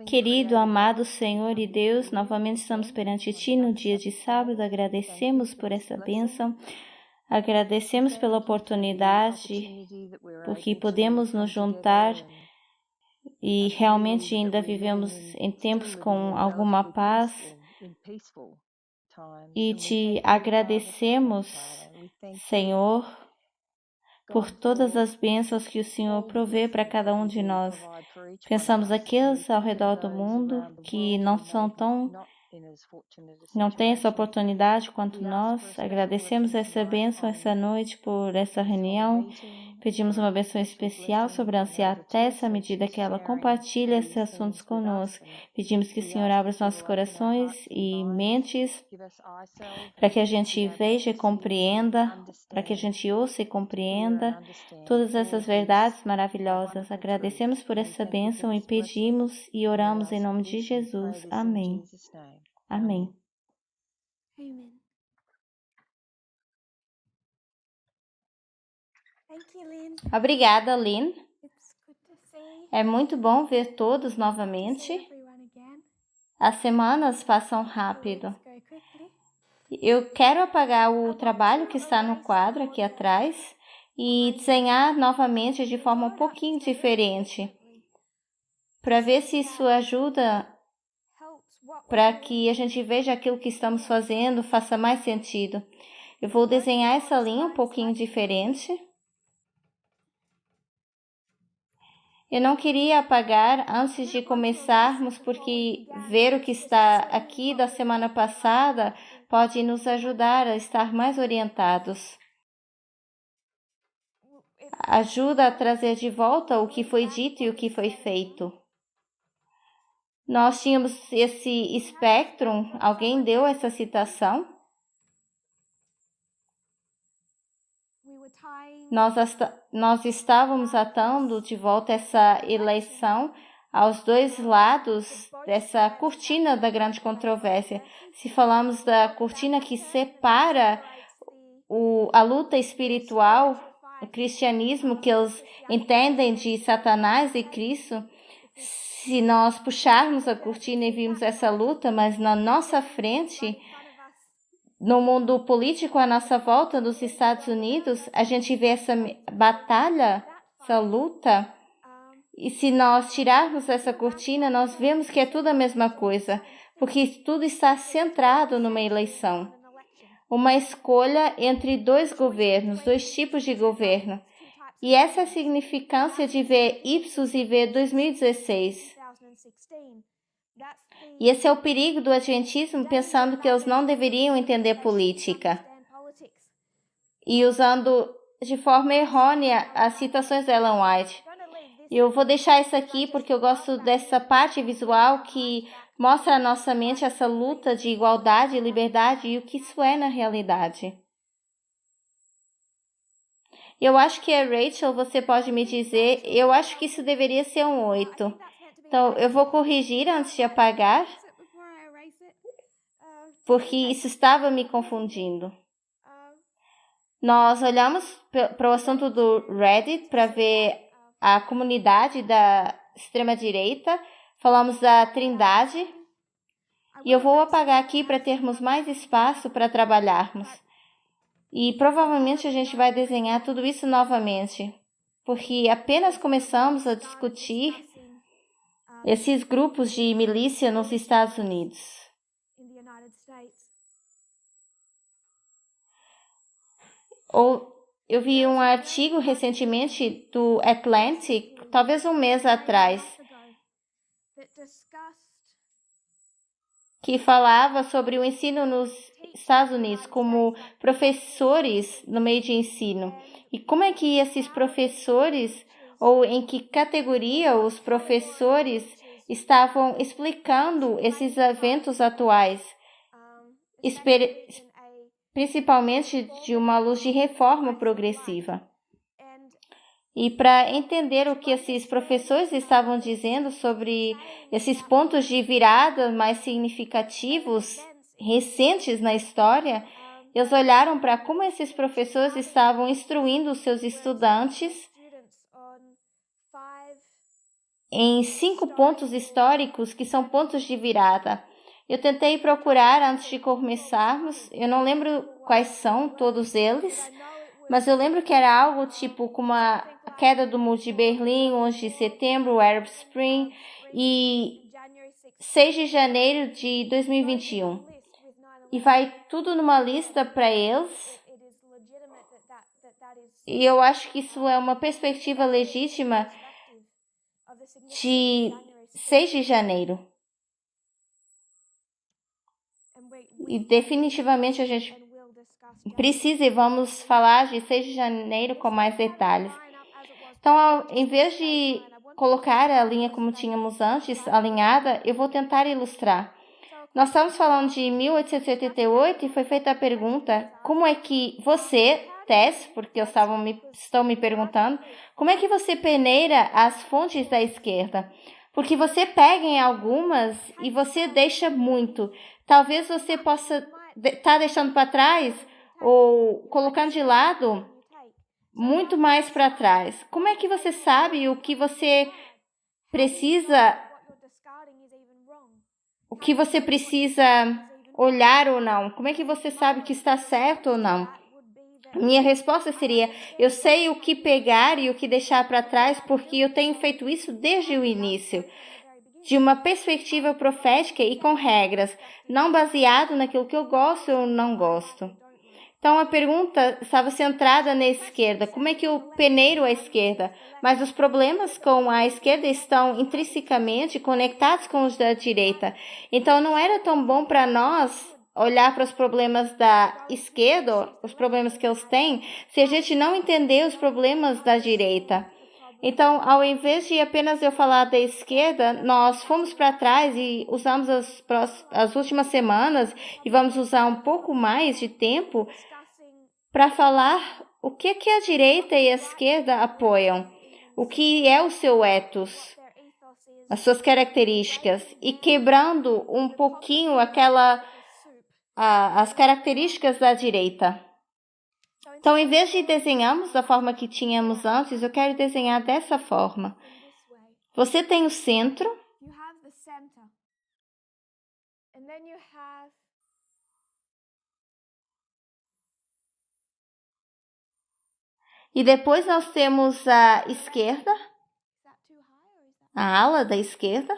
Querido, amado Senhor e Deus, novamente estamos perante Ti no dia de sábado. Agradecemos por essa bênção, agradecemos pela oportunidade, porque podemos nos juntar e realmente ainda vivemos em tempos com alguma paz. E Te agradecemos, Senhor, por todas as bênçãos que o Senhor provê para cada um de nós. Pensamos aqueles ao redor do mundo que não têm essa oportunidade quanto nós. Agradecemos essa bênção essa noite por essa reunião. Pedimos uma bênção especial sobre a anciã Tessa, à medida que ela compartilha esses assuntos conosco. Pedimos que o Senhor abra os nossos corações e mentes para que a gente veja e compreenda, para que a gente ouça e compreenda todas essas verdades maravilhosas. Agradecemos por essa bênção e pedimos e oramos em nome de Jesus. Amém. Amém. Obrigada, Lynn. É muito bom ver todos novamente. As semanas passam rápido. Eu quero apagar o trabalho que está no quadro aqui atrás e desenhar novamente de forma um pouquinho diferente, para ver se isso ajuda para que a gente veja aquilo que estamos fazendo faça mais sentido. Eu vou desenhar essa linha um pouquinho diferente. Eu não queria apagar antes de começarmos, porque ver o que está aqui da semana passada pode nos ajudar a estar mais orientados. Ajuda a trazer de volta o que foi dito e o que foi feito. Nós tínhamos esse espectro, alguém deu essa citação? Nós estávamos atando de volta essa eleição aos dois lados dessa cortina da grande controvérsia. Se falamos da cortina que separa a luta espiritual, o cristianismo que eles entendem de Satanás e Cristo, se nós puxarmos a cortina e virmos essa luta, mas na nossa frente, no mundo político à nossa volta nos Estados Unidos, a gente vê essa batalha, essa luta, e se nós tirarmos essa cortina, nós vemos que é tudo a mesma coisa, porque tudo está centrado numa eleição. Uma escolha entre dois governos, dois tipos de governo. E essa é a significância de ver Ipsos e ver 2016. E esse é o perigo do adventismo, pensando que eles não deveriam entender política e usando de forma errônea as citações de Ellen White. Eu vou deixar isso aqui porque eu gosto dessa parte visual que mostra à nossa mente essa luta de igualdade e liberdade e o que isso é na realidade. Eu acho que Rachel, você pode me dizer, eu acho que isso deveria ser um 8. Então, eu vou corrigir antes de apagar, porque isso estava me confundindo. Nós olhamos para o assunto do Reddit para ver a comunidade da extrema-direita, falamos da Trindade, e eu vou apagar aqui para termos mais espaço para trabalharmos. E provavelmente a gente vai desenhar tudo isso novamente, porque apenas começamos a discutir esses grupos de milícia nos Estados Unidos. Eu vi um artigo recentemente do Atlantic, talvez um mês atrás, que falava sobre o ensino nos Estados Unidos como professores no meio de ensino. E como é que esses professores, ou em que categoria os professores estavam explicando esses eventos atuais, principalmente de uma luz de reforma progressiva. E para entender o que esses professores estavam dizendo sobre esses pontos de virada mais significativos, recentes na história, eles olharam para como esses professores estavam instruindo os seus estudantes em 5 pontos históricos que são pontos de virada. Eu tentei procurar antes de começarmos, eu não lembro quais são todos eles, mas eu lembro que era algo tipo como a queda do Muro de Berlim, 11 de setembro, o Arab Spring e 6 de janeiro de 2021. E vai tudo numa lista para eles. E eu acho que isso é uma perspectiva legítima de 6 de janeiro. E definitivamente a gente precisa e vamos falar de 6 de janeiro com mais detalhes. Então, em vez de colocar a linha como tínhamos antes, alinhada, eu vou tentar ilustrar. Nós estamos falando de 1888 e foi feita a pergunta, como é que você, Tess, porque estou me perguntando, como é que você peneira as fontes da esquerda? Porque você pega em algumas e você deixa muito. Talvez você possa estar deixando para trás ou colocando de lado muito mais para trás. Como é que você sabe o que você precisa olhar ou não? Como é que você sabe que está certo ou não? Minha resposta seria, eu sei o que pegar e o que deixar para trás porque eu tenho feito isso desde o início, de uma perspectiva profética e com regras, não baseado naquilo que eu gosto ou não gosto. Então, a pergunta estava centrada na esquerda. Como é que eu peneiro a esquerda? Mas os problemas com a esquerda estão intrinsecamente conectados com os da direita. Então, não era tão bom para nós olhar para os problemas da esquerda, os problemas que eles têm, se a gente não entender os problemas da direita. Então, ao invés de apenas eu falar da esquerda, nós fomos para trás e usamos as últimas semanas e vamos usar um pouco mais de tempo para falar o que a direita e a esquerda apoiam, o que é o seu ethos, as suas características, e quebrando um pouquinho as características da direita. Então, em vez de desenharmos da forma que tínhamos antes, eu quero desenhar dessa forma. Você tem o centro. E depois nós temos a esquerda, a ala da esquerda.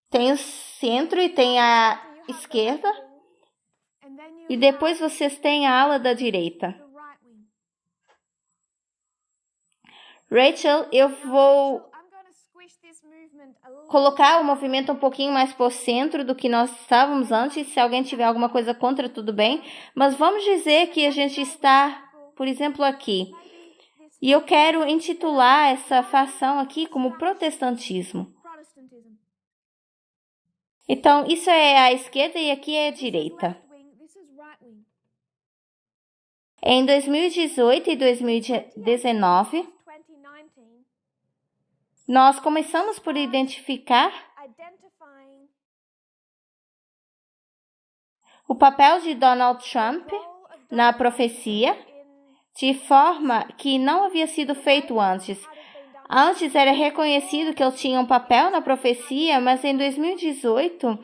Tem o centro e tem a esquerda. E depois vocês têm a ala da direita. Rachel, eu vou colocar o movimento um pouquinho mais por centro do que nós estávamos antes. Se alguém tiver alguma coisa contra, tudo bem. Mas vamos dizer que a gente está, por exemplo, aqui. E eu quero intitular essa fação aqui como protestantismo. Então, isso é a esquerda e aqui é a direita. Em 2018 e 2019, nós começamos por identificar o papel de Donald Trump na profecia de forma que não havia sido feito antes. Antes era reconhecido que ele tinha um papel na profecia, mas em 2018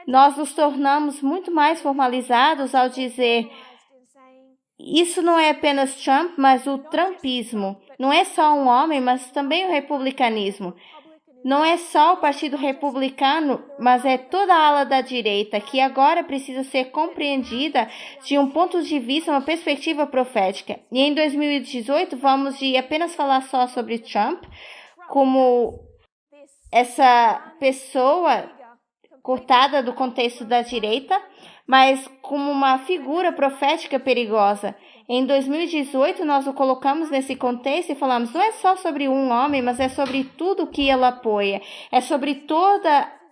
nós nos tornamos muito mais formalizados ao dizer isso não é apenas Trump, mas o trumpismo. Não é só um homem, mas também o republicanismo. Não é só o Partido Republicano, mas é toda a ala da direita que agora precisa ser compreendida de um ponto de vista, uma perspectiva profética. E em 2018 vamos de apenas falar só sobre Trump, como essa pessoa cortada do contexto da direita, mas como uma figura profética perigosa. Em 2018, nós o colocamos nesse contexto e falamos, não é só sobre um homem, mas é sobre tudo que ele apoia, é sobre todo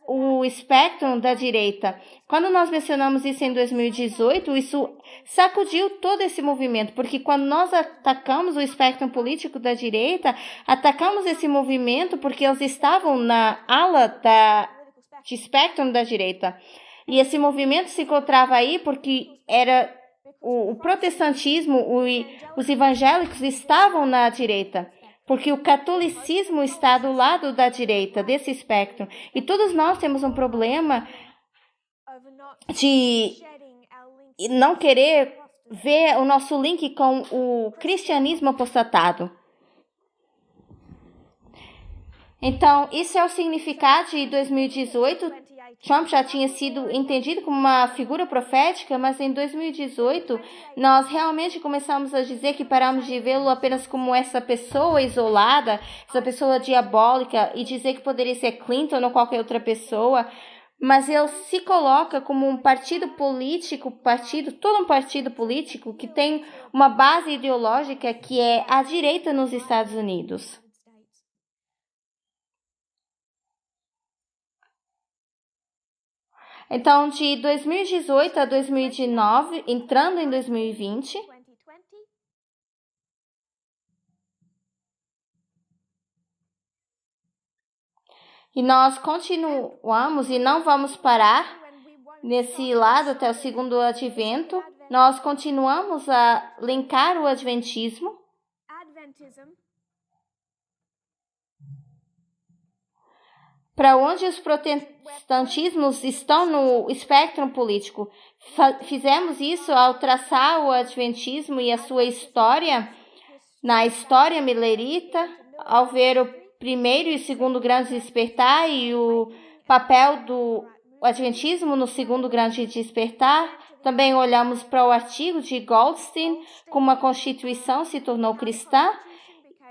o espectro da direita. Quando nós mencionamos isso em 2018, isso sacudiu todo esse movimento, porque quando nós atacamos o espectro político da direita, atacamos esse movimento porque eles estavam na ala de espectro da direita. E esse movimento se encontrava aí porque era o protestantismo, os evangélicos estavam na direita. porque o catolicismo está do lado da direita, desse espectro. E todos nós temos um problema de não querer ver o nosso link com o cristianismo apostatado. Então, isso é o significado de 2018. Trump já tinha sido entendido como uma figura profética, mas em 2018 nós realmente começamos a dizer que paramos de vê-lo apenas como essa pessoa isolada, essa pessoa diabólica, e dizer que poderia ser Clinton ou qualquer outra pessoa, mas ele se coloca como um partido político, todo um partido político que tem uma base ideológica que é a direita nos Estados Unidos. Então, de 2018 a 2019, entrando em 2020, e nós continuamos e não vamos parar nesse lado até o segundo advento. Nós continuamos a linkar o adventismo para onde os protestantismos estão no espectro político. Fizemos isso ao traçar o adventismo e a sua história na história milerita, ao ver o primeiro e segundo grande despertar e o papel do adventismo no segundo grande despertar. Também olhamos para o artigo de Goldstein, como a Constituição se tornou cristã,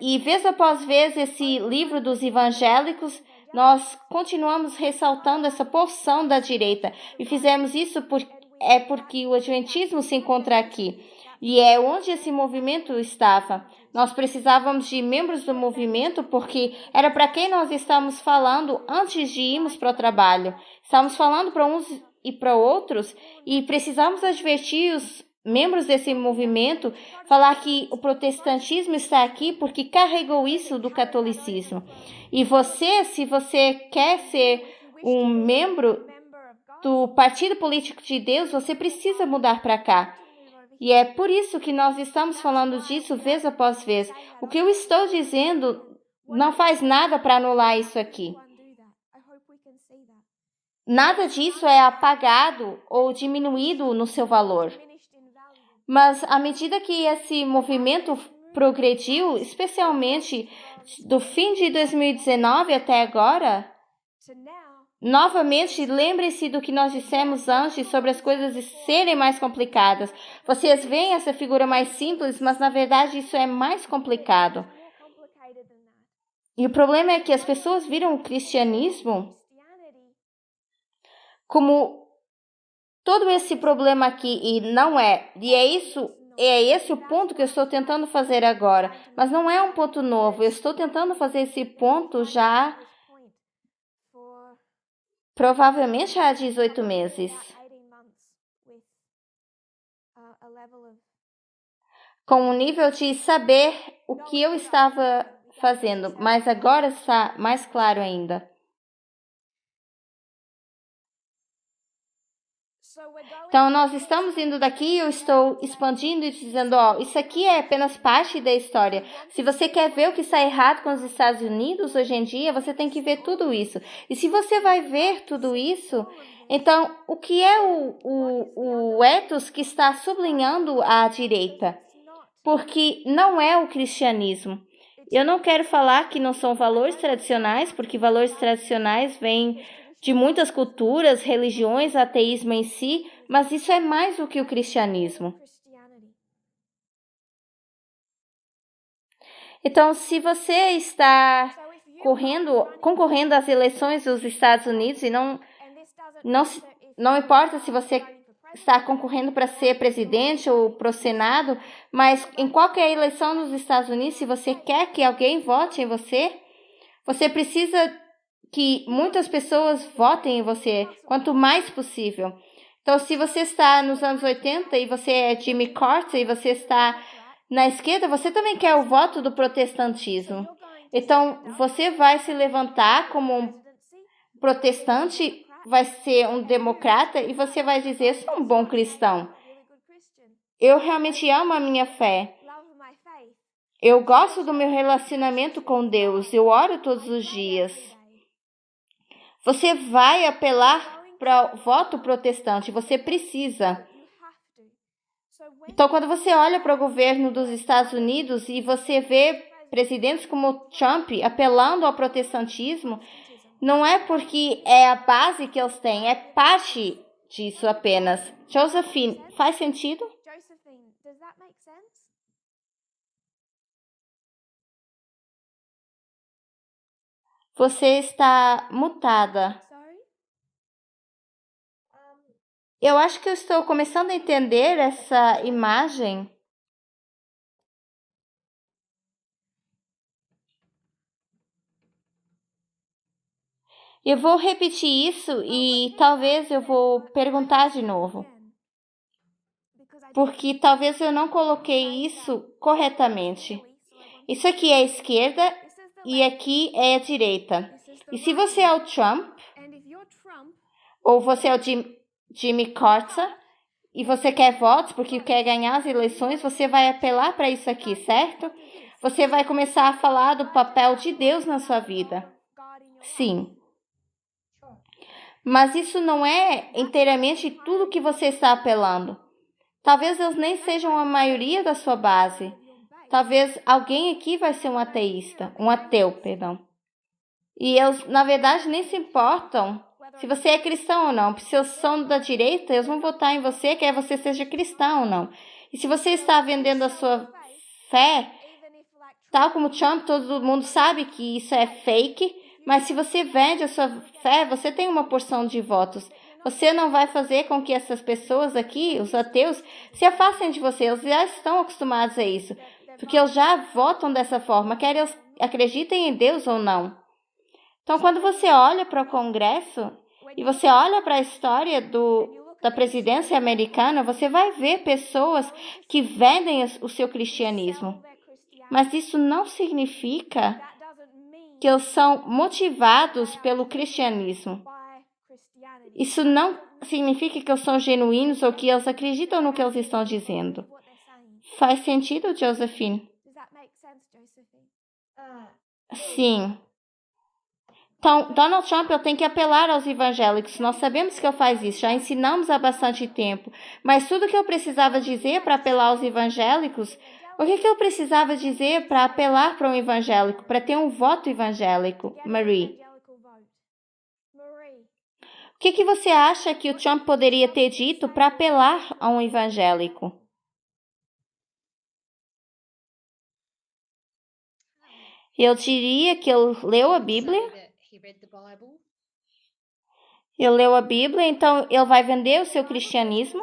e vez após vez esse livro dos evangélicos, nós continuamos ressaltando essa porção da direita, e fizemos isso porque o adventismo se encontra aqui, e é onde esse movimento estava. Nós precisávamos de membros do movimento porque era para quem nós estávamos falando antes de irmos para o trabalho. Estávamos falando para uns e para outros e precisávamos advertir os membros desse movimento, falar que o protestantismo está aqui porque carregou isso do catolicismo. E você, se você quer ser um membro do Partido Político de Deus, você precisa mudar para cá. E é por isso que nós estamos falando disso vez após vez. O que eu estou dizendo não faz nada para anular isso aqui. Nada disso é apagado ou diminuído no seu valor. Mas à medida que esse movimento progrediu, especialmente do fim de 2019 até agora, novamente, lembre-se do que nós dissemos antes sobre as coisas serem mais complicadas. Vocês veem essa figura mais simples, mas na verdade isso é mais complicado. E o problema é que as pessoas viram o cristianismo como todo esse problema aqui, e não é. E é esse o ponto que eu estou tentando fazer agora. Mas não é um ponto novo. Eu estou tentando fazer esse ponto já provavelmente há 18 meses. Com um nível de saber o que eu estava fazendo, mas agora está mais claro ainda. Então, nós estamos indo daqui, eu estou expandindo e dizendo, isso aqui é apenas parte da história. Se você quer ver o que está errado com os Estados Unidos hoje em dia, você tem que ver tudo isso. E se você vai ver tudo isso, então, o que é o ethos que está sublinhando a direita? Porque não é o cristianismo. Eu não quero falar que não são valores tradicionais, porque valores tradicionais vêm de muitas culturas, religiões, ateísmo em si, mas isso é mais do que o cristianismo. Então, se você está concorrendo às eleições dos Estados Unidos, e não importa se você está concorrendo para ser presidente ou para o Senado, mas em qualquer eleição nos Estados Unidos, se você quer que alguém vote em você, você precisa que muitas pessoas votem em você, quanto mais possível. Então, se você está nos anos 80 e você é Jimmy Carter e você está na esquerda, você também quer o voto do protestantismo. Então, você vai se levantar como um protestante, vai ser um democrata e você vai dizer, eu sou um bom cristão. Eu realmente amo a minha fé. Eu gosto do meu relacionamento com Deus. Eu oro todos os dias. Você vai apelar para o voto protestante. Você precisa. Então, quando você olha para o governo dos Estados Unidos e você vê presidentes como Trump apelando ao protestantismo, não é porque é a base que eles têm, é parte disso apenas. Josephine, faz sentido? Você está mutada. Eu acho que eu estou começando a entender essa imagem. Eu vou repetir isso e talvez eu vou perguntar de novo. Porque talvez eu não coloquei isso corretamente. Isso aqui é a esquerda e aqui é a direita. E se você é o Trump, ou você é o Jimmy Carter, e você quer votos porque quer ganhar as eleições, você vai apelar para isso aqui, certo? Você vai começar a falar do papel de Deus na sua vida. Sim. Mas isso não é inteiramente tudo que você está apelando. Talvez eles nem sejam a maioria da sua base. Talvez alguém aqui vai ser um ateu, perdão. E eles, na verdade, nem se importam se você é cristão ou não. Se eles são da direita, eles vão votar em você, quer você seja cristão ou não. E se você está vendendo a sua fé, tal como Trump, todo mundo sabe que isso é fake, mas se você vende a sua fé, você tem uma porção de votos. Você não vai fazer com que essas pessoas aqui, os ateus, se afastem de você. Eles já estão acostumados a isso, porque eles já votam dessa forma, quer eles acreditem em Deus ou não. Então, quando você olha para o Congresso e você olha para a história da presidência americana, você vai ver pessoas que vendem o seu cristianismo. Mas isso não significa que eles são motivados pelo cristianismo. Isso não significa que eles são genuínos ou que eles acreditam no que eles estão dizendo. Faz sentido, Josephine? Sim. Então, Donald Trump tem que apelar aos evangélicos. Nós sabemos que ele faz isso, já ensinamos há bastante tempo. Mas tudo que eu precisava dizer para apelar aos evangélicos, o que eu precisava dizer para apelar para um evangélico, para ter um voto evangélico, Marie? O que você acha que o Trump poderia ter dito para apelar a um evangélico? Eu diria que ele leu a Bíblia. Ele leu a Bíblia, então ele vai vender o seu cristianismo.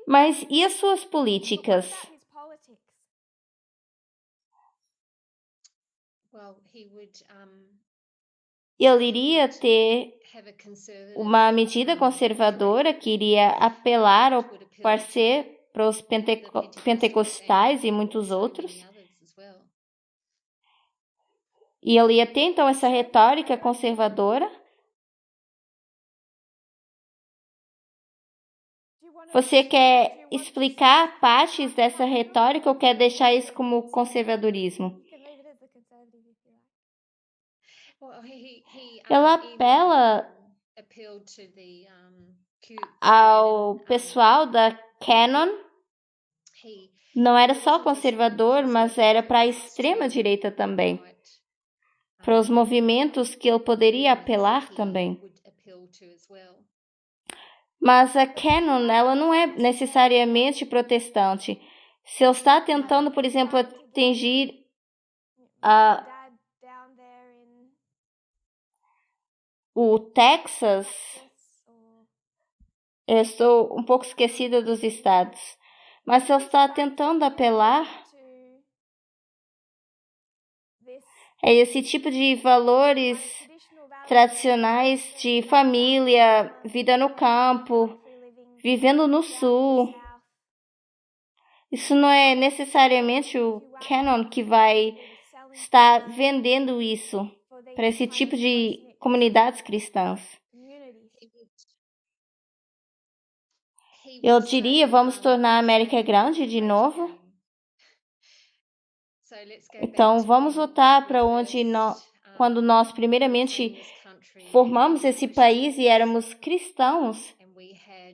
Mas e as suas políticas? Ele iria ter uma medida conservadora que iria apelar ao parecer para os pentecostais e muitos outros. E ele ia ter então essa retórica conservadora. Você quer explicar partes dessa retórica ou quer deixar isso como conservadorismo? Ela apela ao pessoal da Canon. Não era só conservador, mas era para a extrema direita também. Para os movimentos que ele poderia apelar também. Mas a Canon, ela não é necessariamente protestante. Se ele está tentando, por exemplo, atingir o Texas, eu estou um pouco esquecida dos estados, mas se ele está tentando apelar a esse tipo de valores tradicionais de família, vida no campo, vivendo no sul. Isso não é necessariamente o Canon que vai estar vendendo isso para esse tipo de comunidades cristãs. Eu diria, vamos tornar a América grande de novo. Então, vamos voltar para quando nós primeiramente formamos esse país e éramos cristãos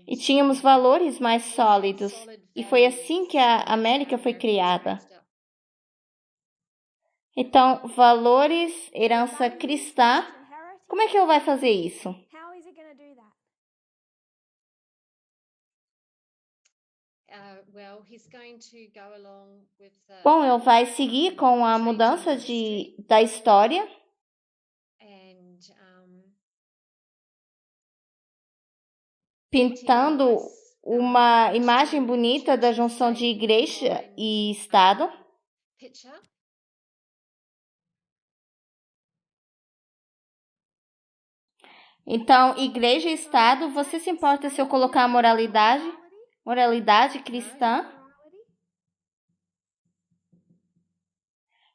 e tínhamos valores mais sólidos. E foi assim que a América foi criada. Então, valores, herança cristã. Como é que ele vai fazer isso? Bom, ele vai seguir com a mudança da história. Pintando uma imagem bonita da junção de igreja e Estado. Então, igreja e Estado, você se importa se eu colocar moralidade cristã?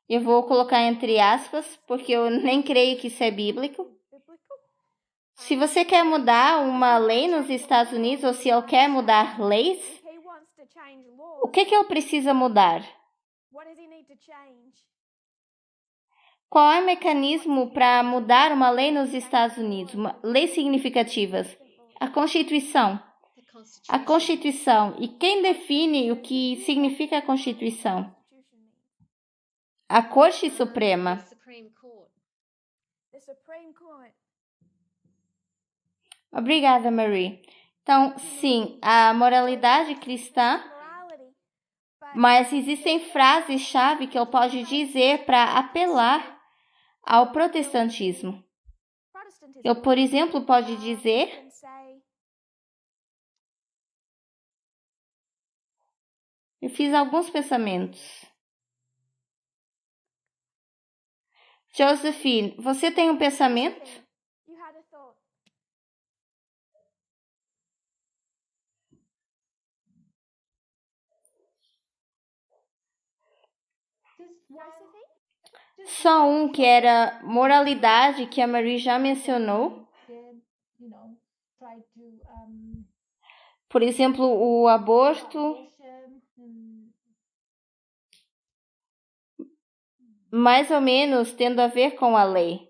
Eu vou colocar entre aspas, porque eu nem creio que isso é bíblico. Se você quer mudar uma lei nos Estados Unidos, ou se ele quer mudar leis, o que ele precisa mudar? Qual é o mecanismo para mudar uma lei nos Estados Unidos? Leis significativas. A Constituição. A Constituição. E quem define o que significa a Constituição? A Corte Suprema. Obrigada, Marie. Então, sim, a moralidade cristã, mas existem frases-chave que ele pode dizer para apelar ao protestantismo. Ele, por exemplo, pode dizer: eu fiz alguns pensamentos. Josephine, você tem um pensamento? Só um que era moralidade, que a Marie já mencionou. Por exemplo, o aborto. Mais ou menos tendo a ver com a lei.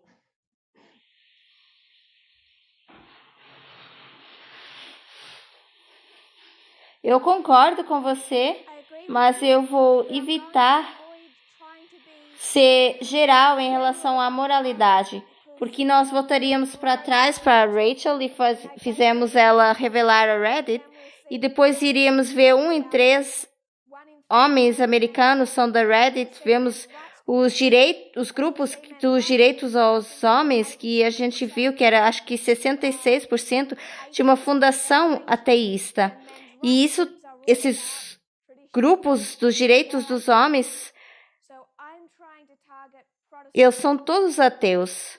Eu concordo com você, mas eu vou evitar ser geral em relação à moralidade, porque nós voltaríamos para trás para a Rachel e fizemos ela revelar a Reddit, e depois iríamos ver 1 em 3 homens americanos são da Reddit, vemos os grupos dos direitos aos homens, que a gente viu que era, acho que 66% de uma fundação ateísta. E esses grupos dos direitos dos homens, eles são todos ateus.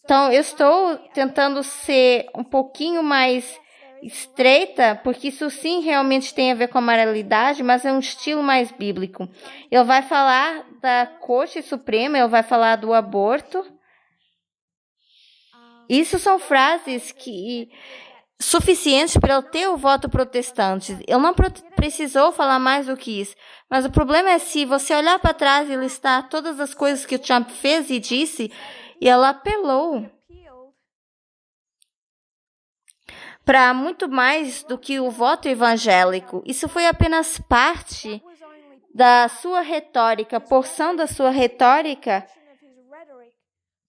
Então, eu estou tentando ser um pouquinho mais estreita, porque isso sim realmente tem a ver com a moralidade, mas é um estilo mais bíblico. Ele vai falar da Corte Suprema, ele vai falar do aborto. Isso são frases suficientes para ele ter o voto protestante. Ele não precisou falar mais do que isso. Mas o problema é se você olhar para trás e listar todas as coisas que o Trump fez e disse, e ela apelou para muito mais do que o voto evangélico. Isso foi apenas parte da sua retórica, porção da sua retórica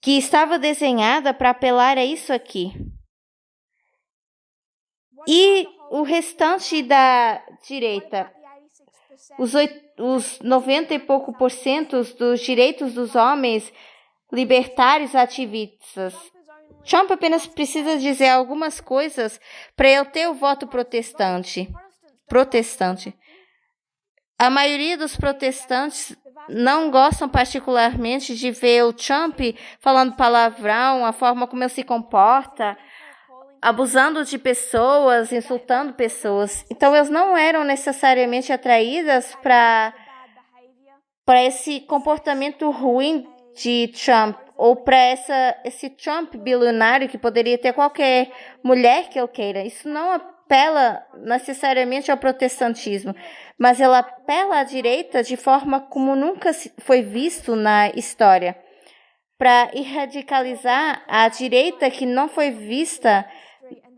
que estava desenhada para apelar a isso aqui. E o restante da direita, os 90 e pouco por cento dos direitos dos homens, libertários ativistas. Trump apenas precisa dizer algumas coisas para ele ter o voto protestante. A maioria dos protestantes não gostam particularmente de ver o Trump falando palavrão, a forma como ele se comporta, abusando de pessoas, insultando pessoas. Então, eles não eram necessariamente atraídas para esse comportamento ruim de Trump, ou para esse Trump bilionário que poderia ter qualquer mulher que ele queira. Isso não apela necessariamente ao protestantismo, mas ela apela à direita de forma como nunca foi visto na história, para radicalizar a direita que não foi vista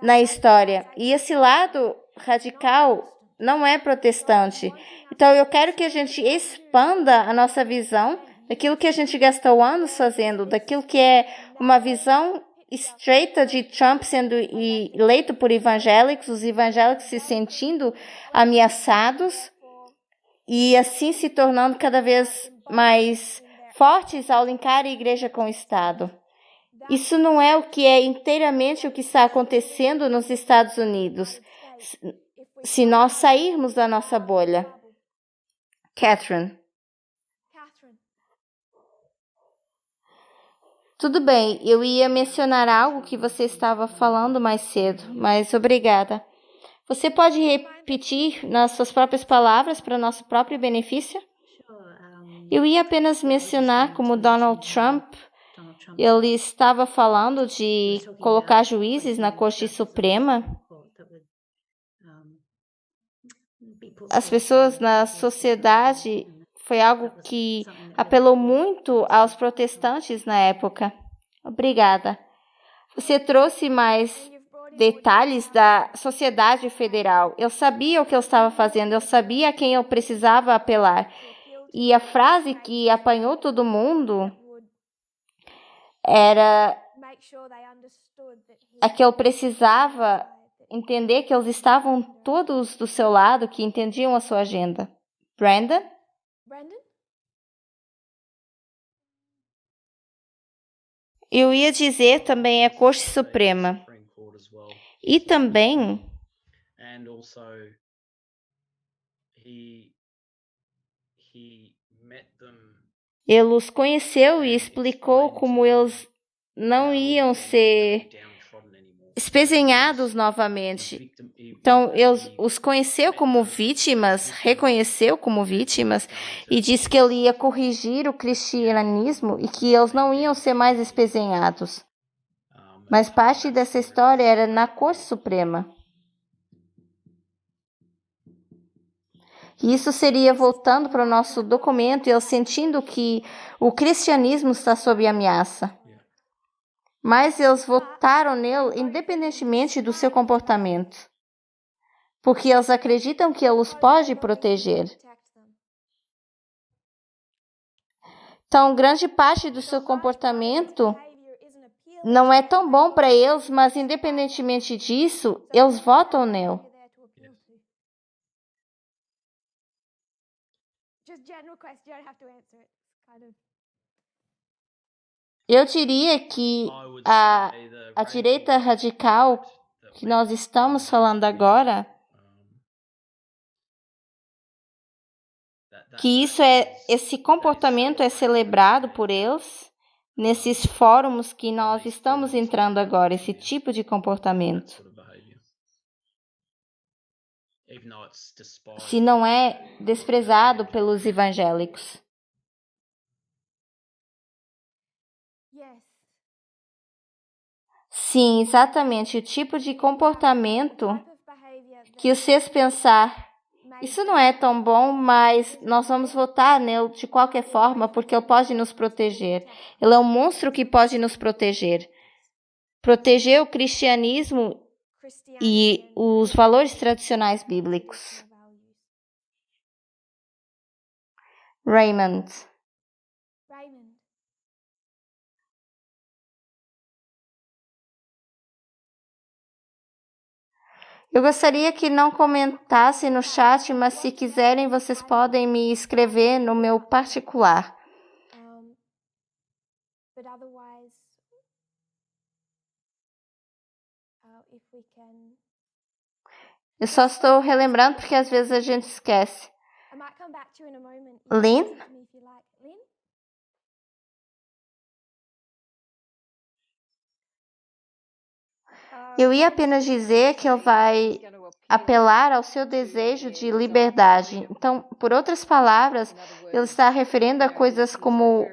na história. E esse lado radical não é protestante. Então, eu quero que a gente expanda a nossa visão daquilo que a gente gastou anos fazendo, daquilo que é uma visão estreita de Trump sendo eleito por evangélicos, os evangélicos se sentindo ameaçados e assim se tornando cada vez mais fortes ao linkar a igreja com o Estado. Isso não é o que é inteiramente o que está acontecendo nos Estados Unidos, se nós sairmos da nossa bolha. Catherine. Tudo bem, eu ia mencionar algo que você estava falando mais cedo, mas obrigada. Você pode repetir nas suas próprias palavras para nosso próprio benefício? Eu ia apenas mencionar como Donald Trump, ele estava falando de colocar juízes na Corte Suprema. As pessoas na sociedade foi algo que apelou muito aos protestantes na época. Obrigada. Você trouxe mais detalhes da sociedade federal. Eu sabia o que eu estava fazendo, eu sabia a quem eu precisava apelar. E a frase que apanhou todo mundo era a que eu precisava entender que eles estavam todos do seu lado, que entendiam a sua agenda. Brandon? Eu ia dizer também a Corte Suprema. E também ele os conheceu e explicou como eles não iam ser espezinhados novamente. Então, ele os conheceu como vítimas, reconheceu como vítimas e disse que ele ia corrigir o cristianismo e que eles não iam ser mais espezinhados. Mas parte dessa história era na Corte Suprema. E isso seria voltando para o nosso documento, eles sentindo que o cristianismo está sob ameaça. Mas eles votaram nele independentemente do seu comportamento, porque eles acreditam que ele os pode proteger. Então, grande parte do seu comportamento não é tão bom para eles, mas independentemente disso, eles votam nele. Eu diria que a direita radical que nós estamos falando agora, que esse comportamento é celebrado por eles nesses fóruns que nós estamos entrando agora, esse tipo de comportamento. Se não é desprezado pelos evangélicos. Sim, exatamente. O tipo de comportamento que os fez pensar, isso não é tão bom, mas nós vamos votar nele de qualquer forma, porque ele pode nos proteger. Ele é um monstro que pode nos proteger. Proteger o cristianismo e os valores tradicionais bíblicos. Raymond. Eu gostaria que não comentasse no chat, mas se quiserem, vocês podem me escrever no meu particular. Eu só estou relembrando porque às vezes a gente esquece. Lynn? Eu ia apenas dizer que ele vai apelar ao seu desejo de liberdade. Então, por outras palavras, ele está referendo a coisas como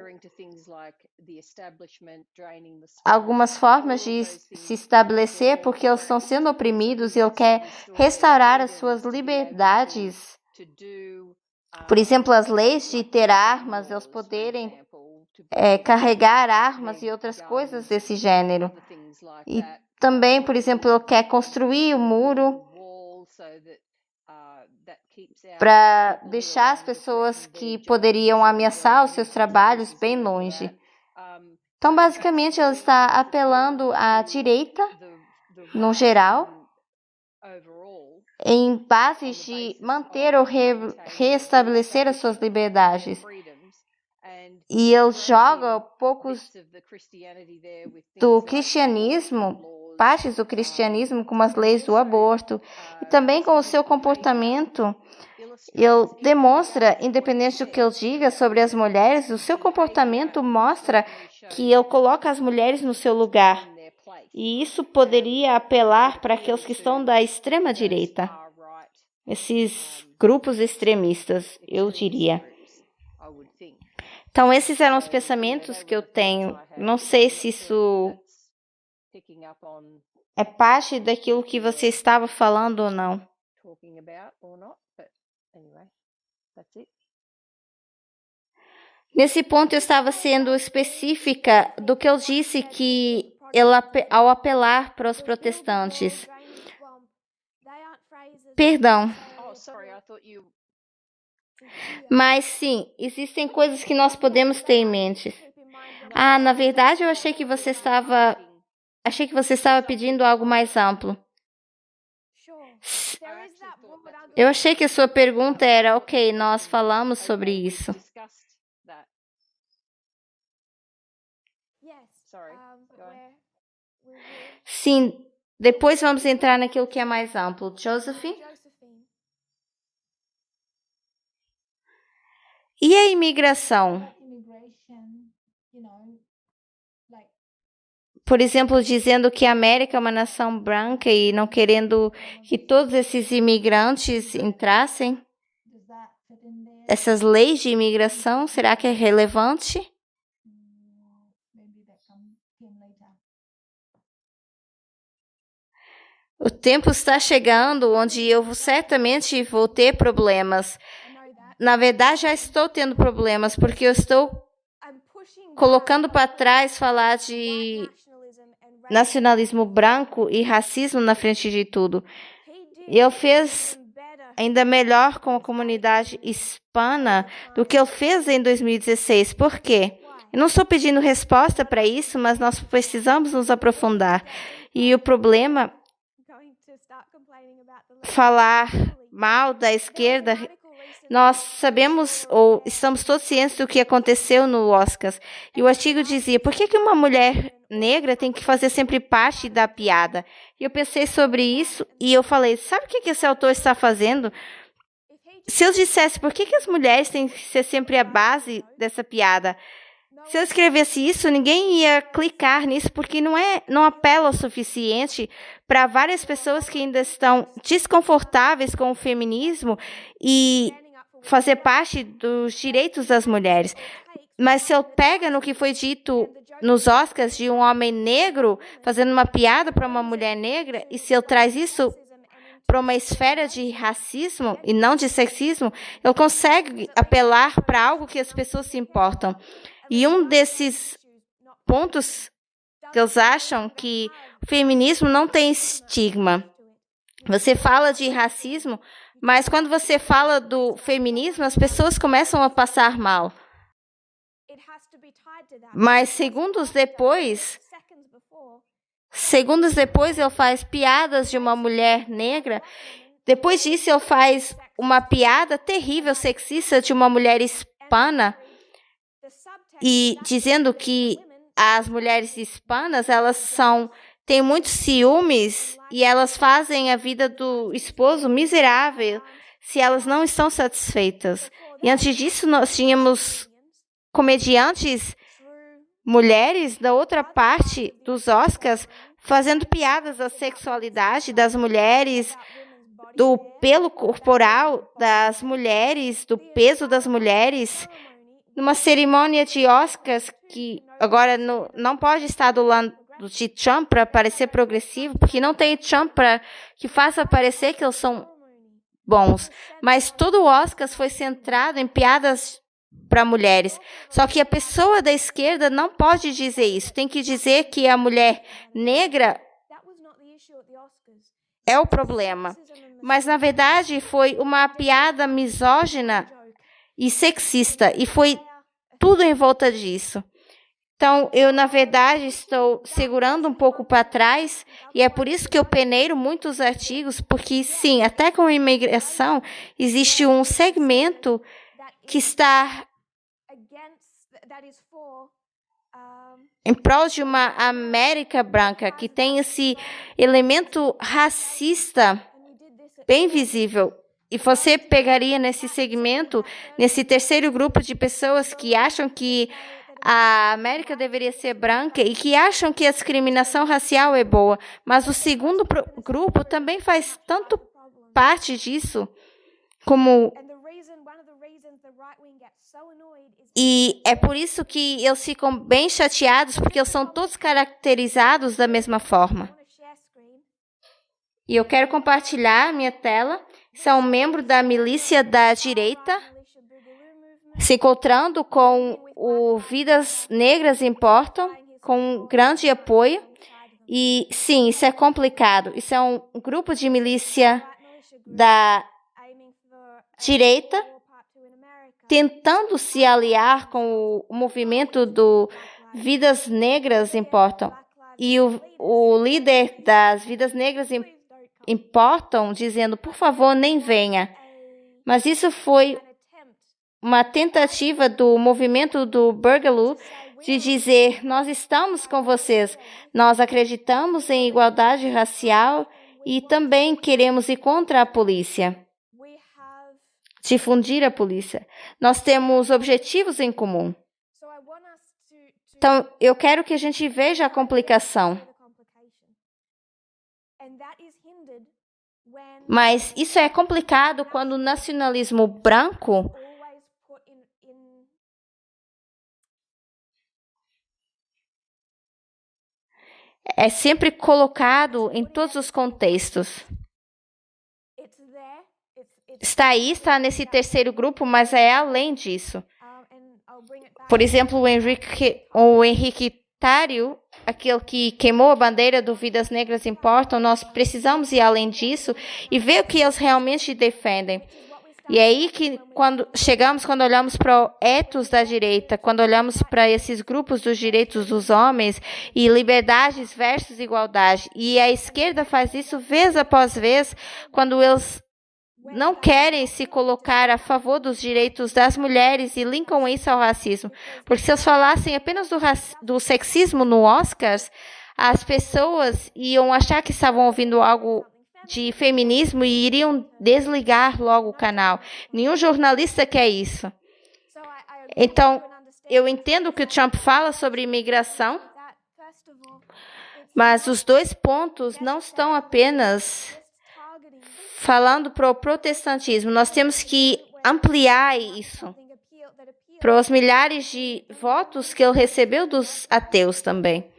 algumas formas de se estabelecer porque eles estão sendo oprimidos e ele quer restaurar as suas liberdades. Por exemplo, as leis de ter armas, eles poderem carregar armas e outras coisas desse gênero. E também, por exemplo, ele quer construir o muro para deixar as pessoas que poderiam ameaçar os seus trabalhos bem longe. Então, basicamente, ele está apelando à direita, no geral, em bases de manter ou reestabelecer as suas liberdades. E ele joga poucos do cristianismo, partes do cristianismo, como as leis do aborto, e também com o seu comportamento. Ele demonstra, independente do que ele diga sobre as mulheres, o seu comportamento mostra que ele coloca as mulheres no seu lugar. E isso poderia apelar para aqueles que estão da extrema-direita. Esses grupos extremistas, eu diria. Então, esses eram os pensamentos que eu tenho. Não sei se isso é parte daquilo que você estava falando ou não. Nesse ponto, eu estava sendo específica do que eu disse que ele, ao apelar para os protestantes. Perdão. Mas sim, existem coisas que nós podemos ter em mente. Na verdade, eu achei que você estava pedindo algo mais amplo. Eu achei que a sua pergunta era, ok, nós falamos sobre isso. Sim, depois vamos entrar naquilo que é mais amplo. Josephine? E a imigração? Por exemplo, dizendo que a América é uma nação branca e não querendo que todos esses imigrantes entrassem? Essas leis de imigração, será que é relevante? O tempo está chegando onde eu certamente vou ter problemas. Na verdade, já estou tendo problemas, porque eu estou colocando para trás falar de nacionalismo branco e racismo na frente de tudo. E ele fez ainda melhor com a comunidade hispana do que ele fez em 2016. Por quê? Eu não estou pedindo resposta para isso, mas nós precisamos nos aprofundar. E o problema falar mal da esquerda, nós sabemos ou estamos todos cientes do que aconteceu no Oscars. E o artigo dizia, por que uma mulher negra tem que fazer sempre parte da piada? E eu pensei sobre isso e eu falei, sabe o que esse autor está fazendo? Se eu dissesse por que as mulheres têm que ser sempre a base dessa piada, se eu escrevesse isso, ninguém ia clicar nisso, porque não apela o suficiente para várias pessoas que ainda estão desconfortáveis com o feminismo e fazer parte dos direitos das mulheres. Mas se eu pego no que foi dito nos Oscars de um homem negro fazendo uma piada para uma mulher negra, e se eu traz isso para uma esfera de racismo e não de sexismo, ele consegue apelar para algo que as pessoas se importam. E um desses pontos que eles acham que o feminismo não tem estigma. Você fala de racismo, mas quando você fala do feminismo, as pessoas começam a passar mal. Mas segundos depois, ele faz piadas de uma mulher negra. Depois disso, ele faz uma piada terrível, sexista, de uma mulher hispana. E dizendo que as mulheres hispanas, têm muitos ciúmes e elas fazem a vida do esposo miserável se elas não estão satisfeitas. E antes disso, nós tínhamos comediantes mulheres da outra parte dos Oscars fazendo piadas da sexualidade das mulheres, do pelo corporal das mulheres, do peso das mulheres. numa cerimônia de Oscars que agora não pode estar do lado de Trump para parecer progressivo, porque não tem Trump para que faça parecer que eles são bons. Mas todo o Oscars foi centrado em piadas para mulheres. Só que a pessoa da esquerda não pode dizer isso. Tem que dizer que a mulher negra é o problema. Mas, na verdade, foi uma piada misógina e sexista. E foi tudo em volta disso. Então, eu, na verdade, estou segurando um pouco para trás. E é por isso que eu peneiro muitos artigos. Porque, sim, até com a imigração, existe um segmento que está em prol de uma América branca, que tem esse elemento racista bem visível. E você pegaria nesse segmento, nesse terceiro grupo de pessoas que acham que a América deveria ser branca e que acham que a discriminação racial é boa. Mas o segundo grupo também faz tanto parte disso como... E é por isso que eles ficam bem chateados, porque eles são todos caracterizados da mesma forma. E eu quero compartilhar minha tela. São um membro da milícia da direita, se encontrando com o Vidas Negras Importam, com grande apoio. E sim, isso é complicado. Isso é um grupo de milícia da direita, tentando se aliar com o movimento do Vidas Negras Importam. E o líder das Vidas Negras Importam dizendo, por favor, nem venha. Mas isso foi uma tentativa do movimento do Boogaloo de dizer, nós estamos com vocês, nós acreditamos em igualdade racial e também queremos ir contra a polícia. Difundir a polícia. Nós temos objetivos em comum. Então, eu quero que a gente veja a complicação. Mas isso é complicado quando o nacionalismo branco é sempre colocado em todos os contextos. Está aí, está nesse terceiro grupo, mas é além disso. Por exemplo, o Henrique Tário, aquele que queimou a bandeira do Vidas Negras Importam, nós precisamos ir além disso e ver o que eles realmente defendem. E é aí que quando olhamos para o ethos da direita, quando olhamos para esses grupos dos direitos dos homens e liberdades versus igualdade, e a esquerda faz isso vez após vez, quando eles não querem se colocar a favor dos direitos das mulheres e linkam isso ao racismo. Porque se eles falassem apenas do sexismo no Oscars, as pessoas iam achar que estavam ouvindo algo de feminismo e iriam desligar logo o canal. Nenhum jornalista quer isso. Então, eu entendo o que o Trump fala sobre imigração, mas os dois pontos não estão apenas falando para o protestantismo. Nós temos que ampliar isso para os milhares de votos que ele recebeu dos ateus também.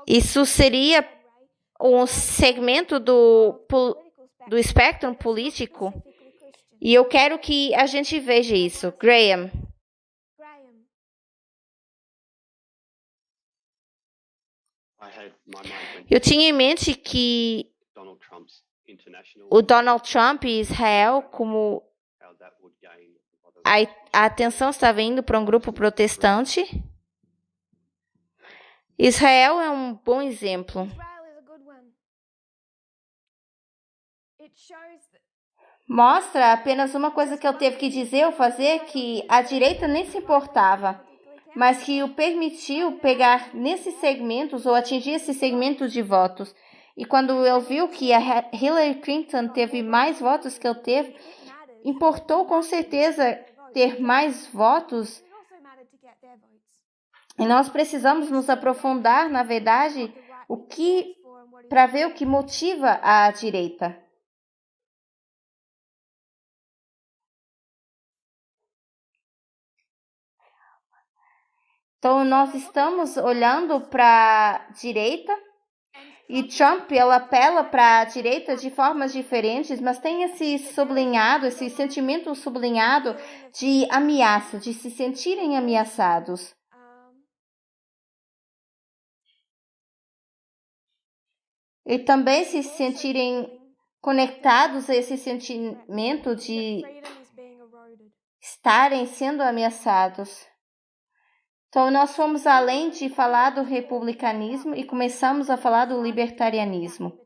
Isso seria um segmento do espectro político e eu quero que a gente veja isso. Graham. Eu tinha em mente que o Donald Trump e Israel, como a atenção estava indo para um grupo protestante. Israel é um bom exemplo. Mostra apenas uma coisa que ele teve que dizer ou fazer, que a direita nem se importava, mas que o permitiu pegar nesses segmentos ou atingir esses segmentos de votos. E quando ele viu que a Hillary Clinton teve mais votos que ele teve, importou com certeza ter mais votos. E nós precisamos nos aprofundar, na verdade, para ver o que motiva a direita. Então, nós estamos olhando para a direita e Trump, ele apela para a direita de formas diferentes, mas tem esse sublinhado, esse sentimento sublinhado de ameaça, de se sentirem ameaçados. E também se sentirem conectados a esse sentimento de estarem sendo ameaçados. Então, nós fomos além de falar do republicanismo e começamos a falar do libertarianismo.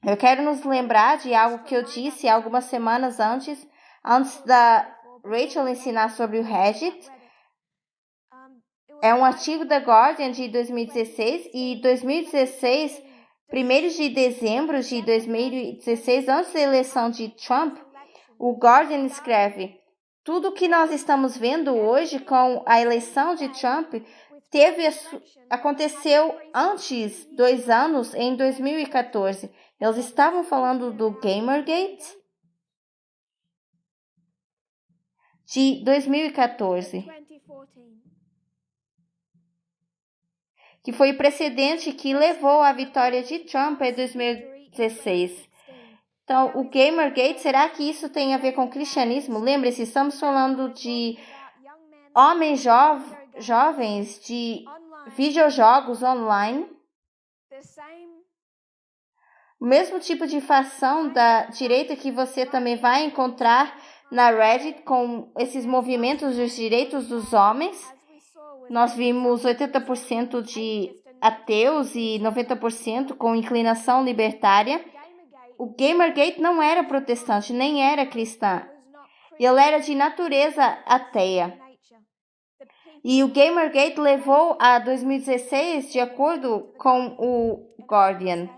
Eu quero nos lembrar de algo que eu disse algumas semanas antes da Rachel ensinar sobre o Reddit. É um artigo da Guardian de 2016 e 2016, 1º de dezembro de 2016, antes da eleição de Trump, o Guardian escreve: tudo que nós estamos vendo hoje com a eleição de Trump aconteceu antes, 2 anos, em 2014. Eles estavam falando do Gamergate de 2014, que foi o precedente que levou à vitória de Trump em 2016. Então, o Gamergate, será que isso tem a ver com o cristianismo? Lembre-se, estamos falando de homens jovens de videojogos online. O mesmo tipo de facção da direita que você também vai encontrar na Reddit com esses movimentos dos direitos dos homens. Nós vimos 80% de ateus e 90% com inclinação libertária. O Gamergate não era protestante, nem era cristã. Ele era de natureza ateia. E o Gamergate levou a 2016, de acordo com o Guardian.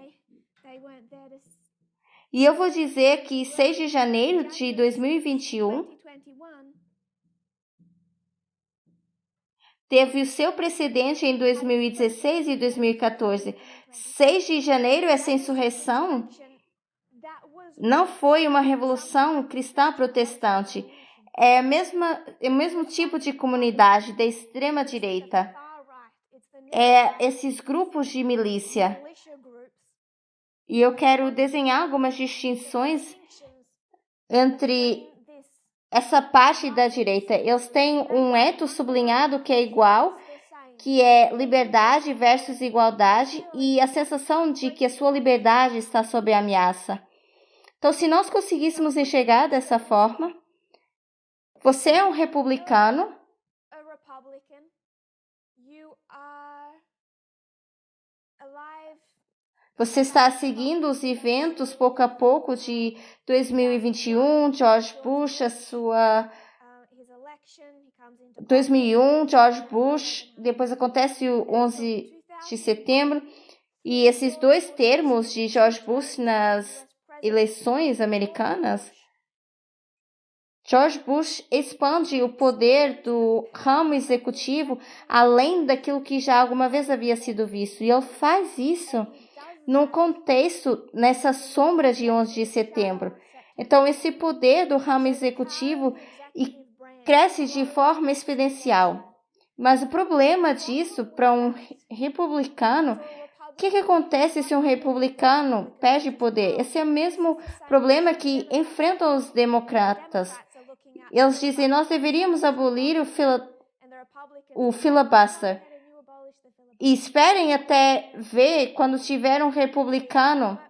E eu vou dizer que 6 de janeiro de 2021 teve o seu precedente em 2016 e 2014. 6 de janeiro, essa insurreição não foi uma revolução cristã protestante. É o mesmo tipo de comunidade da extrema-direita. É esses grupos de milícia. E eu quero desenhar algumas distinções entre essa parte da direita. Eles têm um ethos sublinhado que é igual, que é liberdade versus igualdade e a sensação de que a sua liberdade está sob ameaça. Então, se nós conseguíssemos enxergar dessa forma, você é um republicano, você está seguindo os eventos pouco a pouco de 2021, George Bush, 2001, George Bush, depois acontece o 11 de setembro, e esses 2 termos de George Bush nas eleições americanas, George Bush expande o poder do ramo executivo além daquilo que já alguma vez havia sido visto, e ele faz isso num contexto, nessa sombra de 11 de setembro. Então, esse poder do ramo executivo cresce de forma exponencial. Mas o problema disso, para um republicano, o que acontece se um republicano perde poder? Esse é o mesmo problema que enfrentam os democratas. Eles dizem, nós deveríamos abolir o filibuster. E esperem até ver quando tiver um republicano.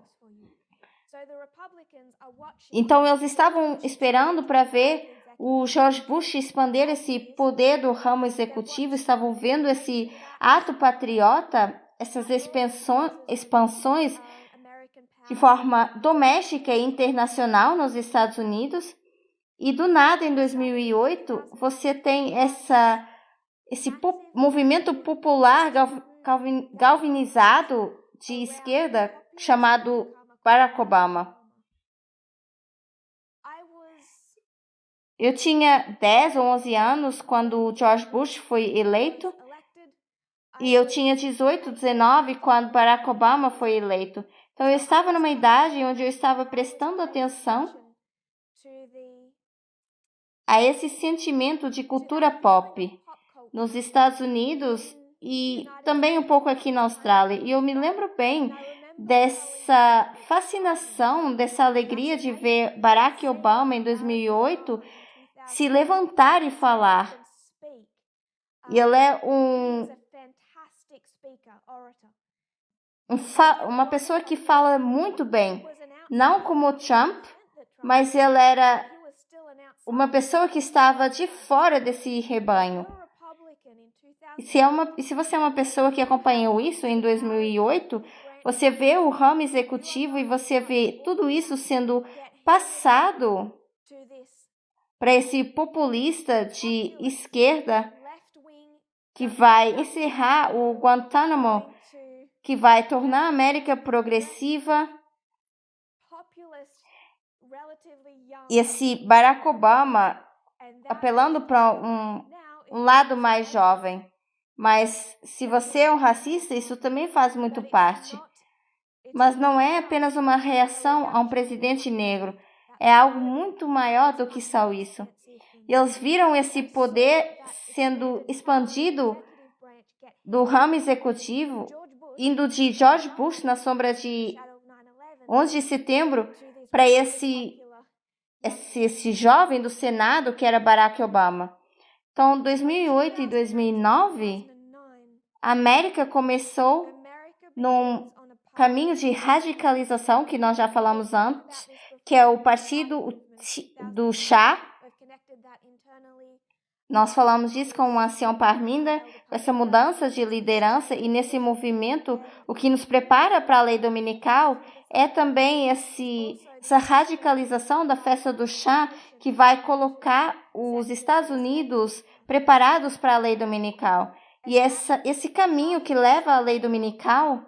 Então, eles estavam esperando para ver o George Bush expandir esse poder do ramo executivo, estavam vendo esse ato patriota, essas expansões de forma doméstica e internacional nos Estados Unidos. E do nada, em 2008, você tem esse movimento popular galvanizado de esquerda chamado Barack Obama. Eu tinha 10 ou 11 anos quando o George Bush foi eleito e eu tinha 18, 19 quando Barack Obama foi eleito. Então eu estava numa idade onde eu estava prestando atenção a esse sentimento de cultura pop, nos Estados Unidos e também um pouco aqui na Austrália. E eu me lembro bem dessa fascinação, dessa alegria de ver Barack Obama em 2008 se levantar e falar. E ele é uma pessoa que fala muito bem, não como Trump, mas ele era uma pessoa que estava de fora desse rebanho. E se você é uma pessoa que acompanhou isso em 2008, você vê o ramo executivo e você vê tudo isso sendo passado para esse populista de esquerda que vai encerrar o Guantánamo, que vai tornar a América progressiva. E esse Barack Obama apelando para um lado mais jovem. Mas se você é um racista, isso também faz muito parte. Mas não é apenas uma reação a um presidente negro. É algo muito maior do que só isso. E eles viram esse poder sendo expandido do ramo executivo, indo de George Bush na sombra de 11 de setembro para esse jovem do Senado que era Barack Obama. Então, 2008 e 2009, a América começou num caminho de radicalização, que nós já falamos antes, que é o partido do chá. Nós falamos disso com uma ação Parminda, essa mudança de liderança, e nesse movimento, o que nos prepara para a lei dominical é também essa radicalização da festa do chá, que vai colocar os Estados Unidos preparados para a lei dominical. E esse caminho que leva à lei dominical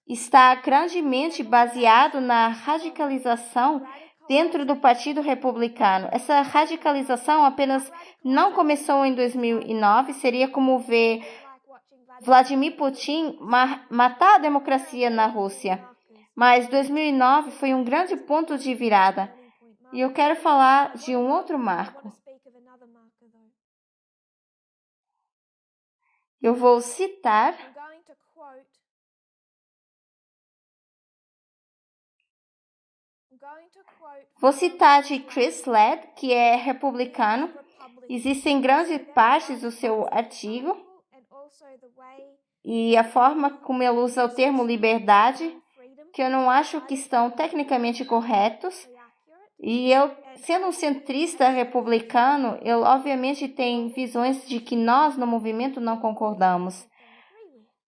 está grandemente baseado na radicalização dentro do Partido Republicano. Essa radicalização apenas não começou em 2009, seria como ver Vladimir Putin matar a democracia na Rússia. Mas 2009 foi um grande ponto de virada. E eu quero falar de um outro marco. Eu vou citar de Chris Ladd, que é republicano. Existem grandes partes do seu artigo e a forma como ele usa o termo liberdade, que eu não acho que estão tecnicamente corretos. E eu, sendo um centrista republicano, ele obviamente tem visões de que nós no movimento não concordamos.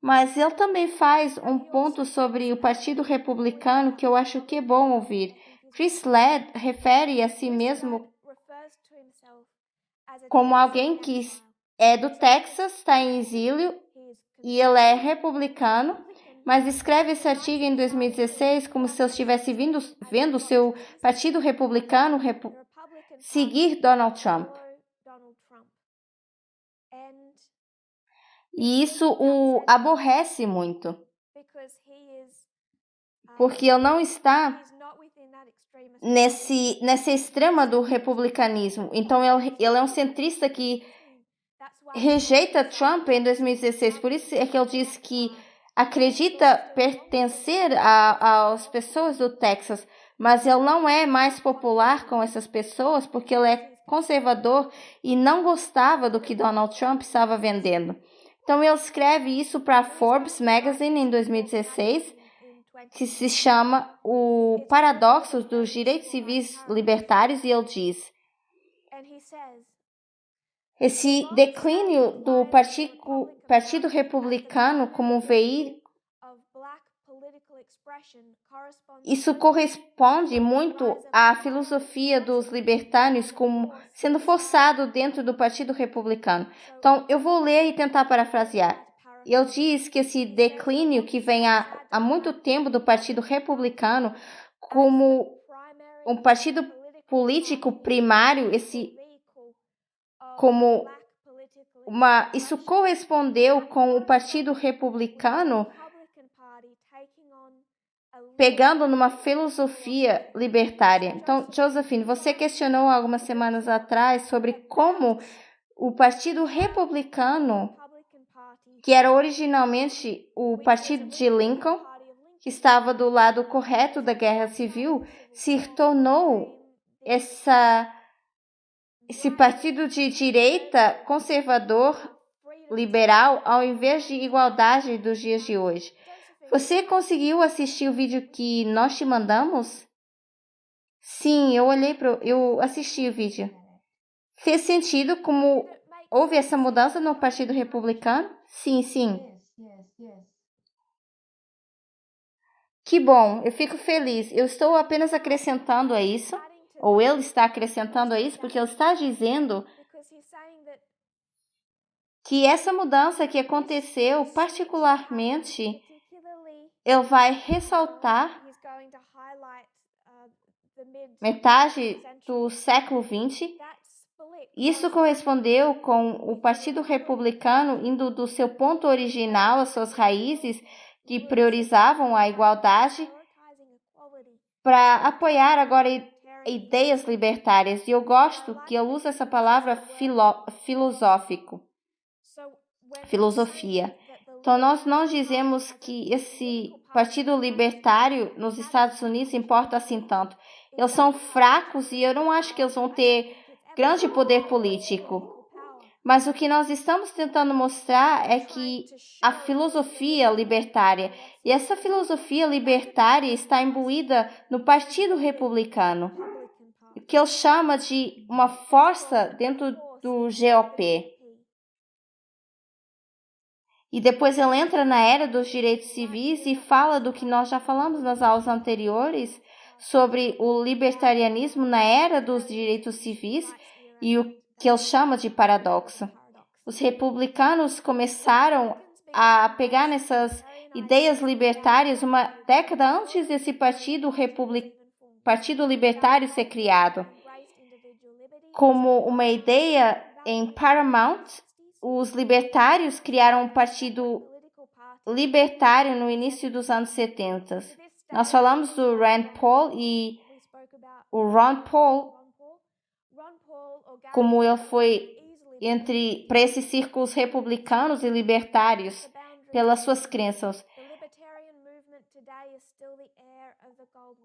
Mas ele também faz um ponto sobre o Partido Republicano que eu acho que é bom ouvir. Chris Ladd refere a si mesmo como alguém que é do Texas, está em exílio, e ele é republicano, mas escreve esse artigo em 2016 como se eu estivesse vendo o seu Partido Republicano seguir Donald Trump. E isso o aborrece muito, porque ele não está nessa extrema do republicanismo. Então, ele é um centrista que rejeita Trump em 2016. Por isso é que ele diz que acredita pertencer às pessoas do Texas, mas ele não é mais popular com essas pessoas porque ele é conservador e não gostava do que Donald Trump estava vendendo. Então, ele escreve isso para Forbes Magazine em 2016, que se chama O Paradoxo dos Direitos Civis Libertários, e ele diz: esse declínio do Partido Republicano como um veículo, isso corresponde muito à filosofia dos libertários como sendo forçado dentro do Partido Republicano. Então, eu vou ler e tentar parafrasear. Ele diz que esse declínio que vem há muito tempo do Partido Republicano como um partido político primário, isso correspondeu com o Partido Republicano pegando numa filosofia libertária. Então, Josephine, você questionou algumas semanas atrás sobre como o Partido Republicano, que era originalmente o Partido de Lincoln, que estava do lado correto da Guerra Civil, se tornou esse partido de direita conservador liberal ao invés de igualdade dos dias de hoje. Você conseguiu assistir o vídeo que nós te mandamos? Sim, eu assisti o vídeo. Fez sentido como houve essa mudança no Partido Republicano? Sim, sim. Que bom, eu fico feliz. Eu estou apenas acrescentando a isso, ou ele está acrescentando a isso, porque ele está dizendo que essa mudança que aconteceu, particularmente, ele vai ressaltar metade do século XX. Isso correspondeu com o Partido Republicano indo do seu ponto original, as suas raízes, que priorizavam a igualdade, para apoiar agora ideias libertárias. E eu gosto que ele usa essa palavra filosofia. Então, nós não dizemos que esse Partido Libertário nos Estados Unidos importa assim tanto. Eles são fracos e eu não acho que eles vão ter grande poder político. Mas o que nós estamos tentando mostrar é que a filosofia libertária, e essa filosofia libertária está imbuída no Partido Republicano, que ele chama de uma força dentro do GOP. E depois ele entra na era dos direitos civis e fala do que nós já falamos nas aulas anteriores sobre o libertarianismo na era dos direitos civis e o que ele chama de paradoxo. Os republicanos começaram a pegar nessas ideias libertárias uma década antes desse partido libertário ser criado. Como uma ideia em Paramount, os libertários criaram um partido libertário no início dos anos 70. Nós falamos do Rand Paul e o Ron Paul, como ele foi para esses círculos republicanos e libertários pelas suas crenças.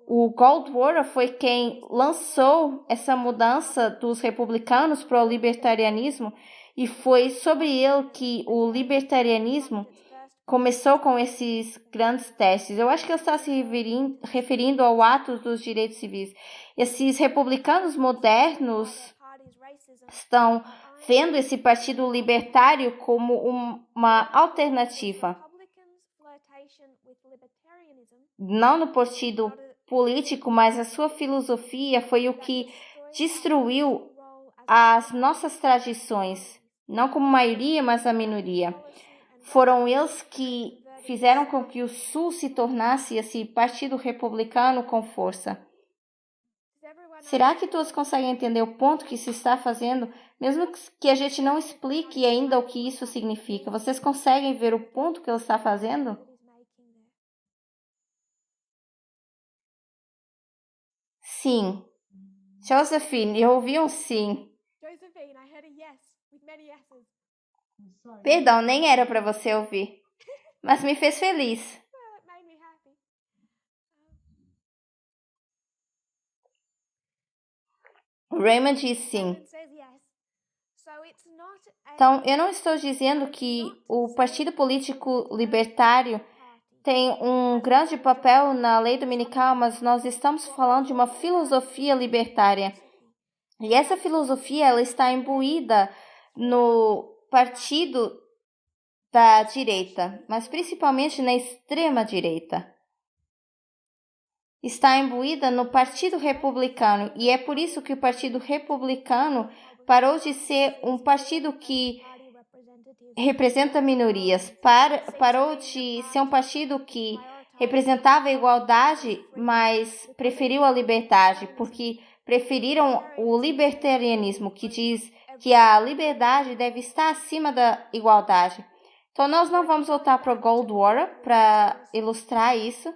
O Goldwater foi quem lançou essa mudança dos republicanos para o libertarianismo e foi sobre ele que o libertarianismo começou com esses grandes testes. Eu acho que ele está se referindo ao ato dos direitos civis. Esses republicanos modernos estão vendo esse partido libertário como uma alternativa. Não no partido político, mas a sua filosofia foi o que destruiu as nossas tradições. Não como maioria, mas a minoria. Foram eles que fizeram com que o Sul se tornasse esse partido republicano com força. Será que todos conseguem entender o ponto que se está fazendo, mesmo que a gente não explique ainda o que isso significa? Vocês conseguem ver o ponto que ele está fazendo? Sim. Josephine, eu ouvi um sim. Perdão, nem era para você ouvir, mas me fez feliz. O Raymond diz sim. Então, eu não estou dizendo que o Partido Político Libertário tem um grande papel na lei dominical, mas nós estamos falando de uma filosofia libertária. E essa filosofia ela está imbuída no partido da direita, mas principalmente na extrema direita. Está imbuída no Partido Republicano, e é por isso que o Partido Republicano parou de ser um partido que representa minorias, parou de ser um partido que representava a igualdade, mas preferiu a liberdade, porque preferiram o libertarianismo, que diz que a liberdade deve estar acima da igualdade. Então, nós não vamos voltar para o Goldwater para ilustrar isso,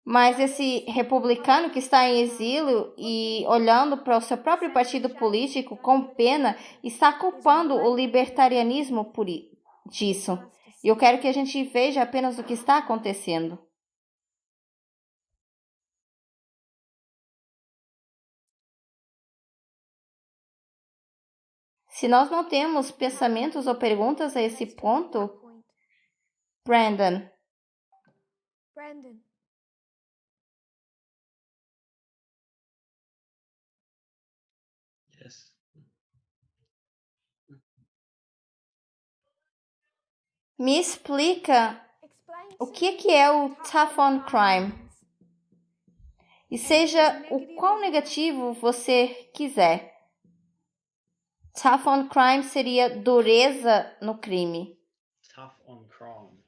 Mas esse republicano que está em exílio e olhando para o seu próprio partido político com pena, está culpando o libertarianismo disso. E eu quero que a gente veja apenas o que está acontecendo. Se nós não temos pensamentos ou perguntas a esse ponto, Brandon. Yes. Me explica o que é o Tough on Crime. E seja o quão negativo você quiser. Tough on crime seria dureza no crime. Tough on crime.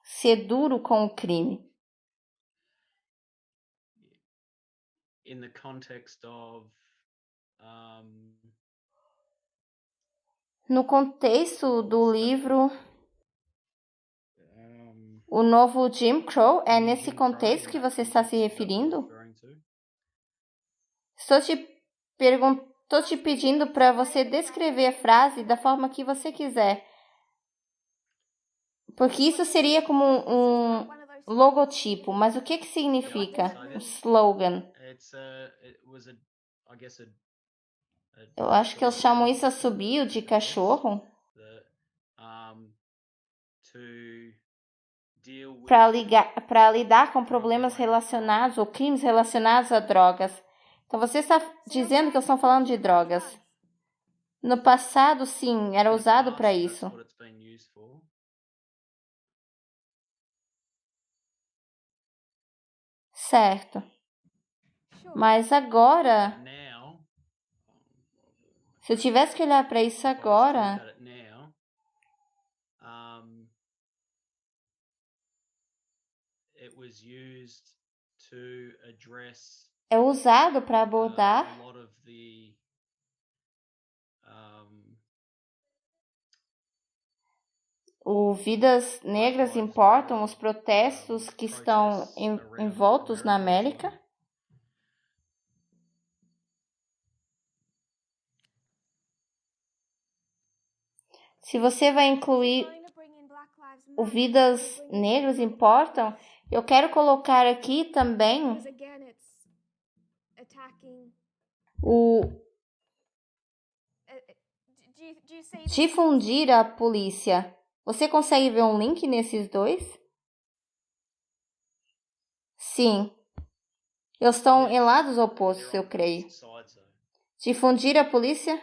Ser duro com o crime. In the context of no contexto do livro O Novo Jim Crow, é nesse contexto que você está se referindo? Estou te pedindo para você descrever a frase da forma que você quiser. Porque isso seria como um logotipo, mas o que significa o slogan? Eu acho que eles chamam isso assobio de cachorro. Para lidar com problemas relacionados ou crimes relacionados a drogas. Então você está dizendo que eles estão falando de drogas. No passado, sim, era usado para isso. Certo. Mas agora, se eu tivesse que olhar para isso agora, é usado para abordar o Vidas Negras Importam, os protestos que estão envoltos na América. Se você vai incluir o Vidas Negras Importam, eu quero colocar aqui também o difundir a polícia. Você consegue ver um link nesses dois? Sim. Eles estão em lados opostos, eu creio. Difundir a polícia?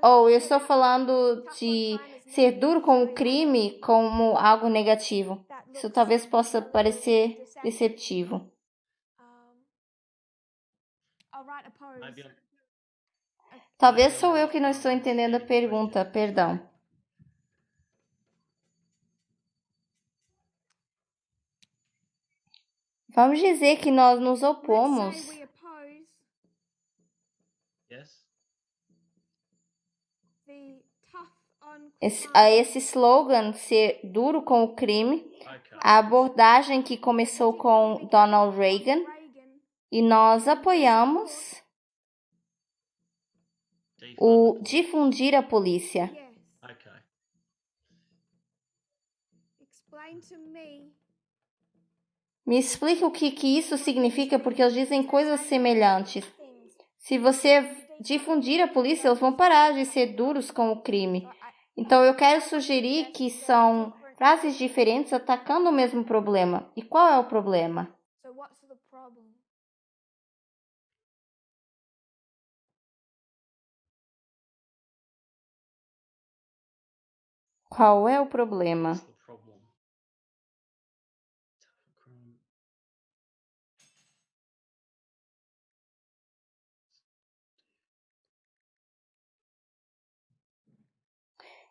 Ou eu estou falando de ser duro com o crime como algo negativo. Isso talvez possa parecer deceptivo. Talvez sou eu que não estou entendendo a pergunta, perdão. Vamos dizer que nós nos opomos a esse slogan ser duro com o crime, a abordagem que começou com Donald Reagan, e nós apoiamos o difundir a polícia. Me explica o que isso significa, porque eles dizem coisas semelhantes. Se você difundir a polícia, eles vão parar de ser duros com o crime. Então, eu quero sugerir que são frases diferentes atacando o mesmo problema. E qual é o problema? Qual é o problema?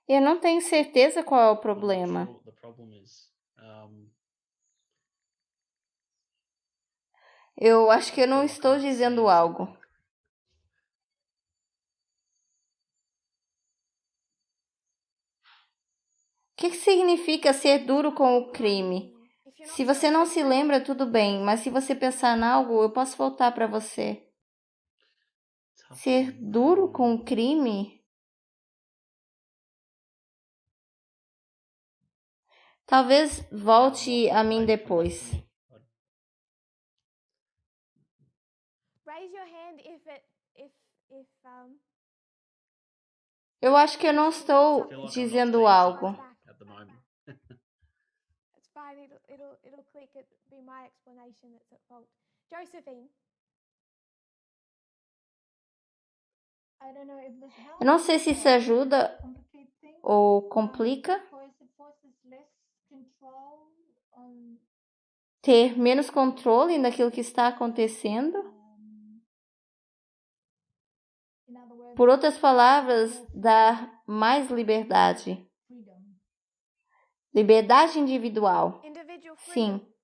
Eu não tenho certeza qual é o problema. Eu acho que eu não estou dizendo algo. que significa ser duro com o crime? Se você não se lembra, tudo bem, mas se você pensar em algo, eu posso voltar para você. Tough Ser on duro crime. com o crime? Talvez volte a mim depois. Raise your hand if Eu acho que eu não estou I feel like I'm not dizendo saying algo. something at the moment. it's fine. It'll click. It'll be my explanation that's at fault. Josephine. Eu não sei se isso ajuda ou complica. Ter menos controle daquilo que está acontecendo. Por outras palavras, dar mais liberdade. Liberdade individual. Individual freedom. Sim.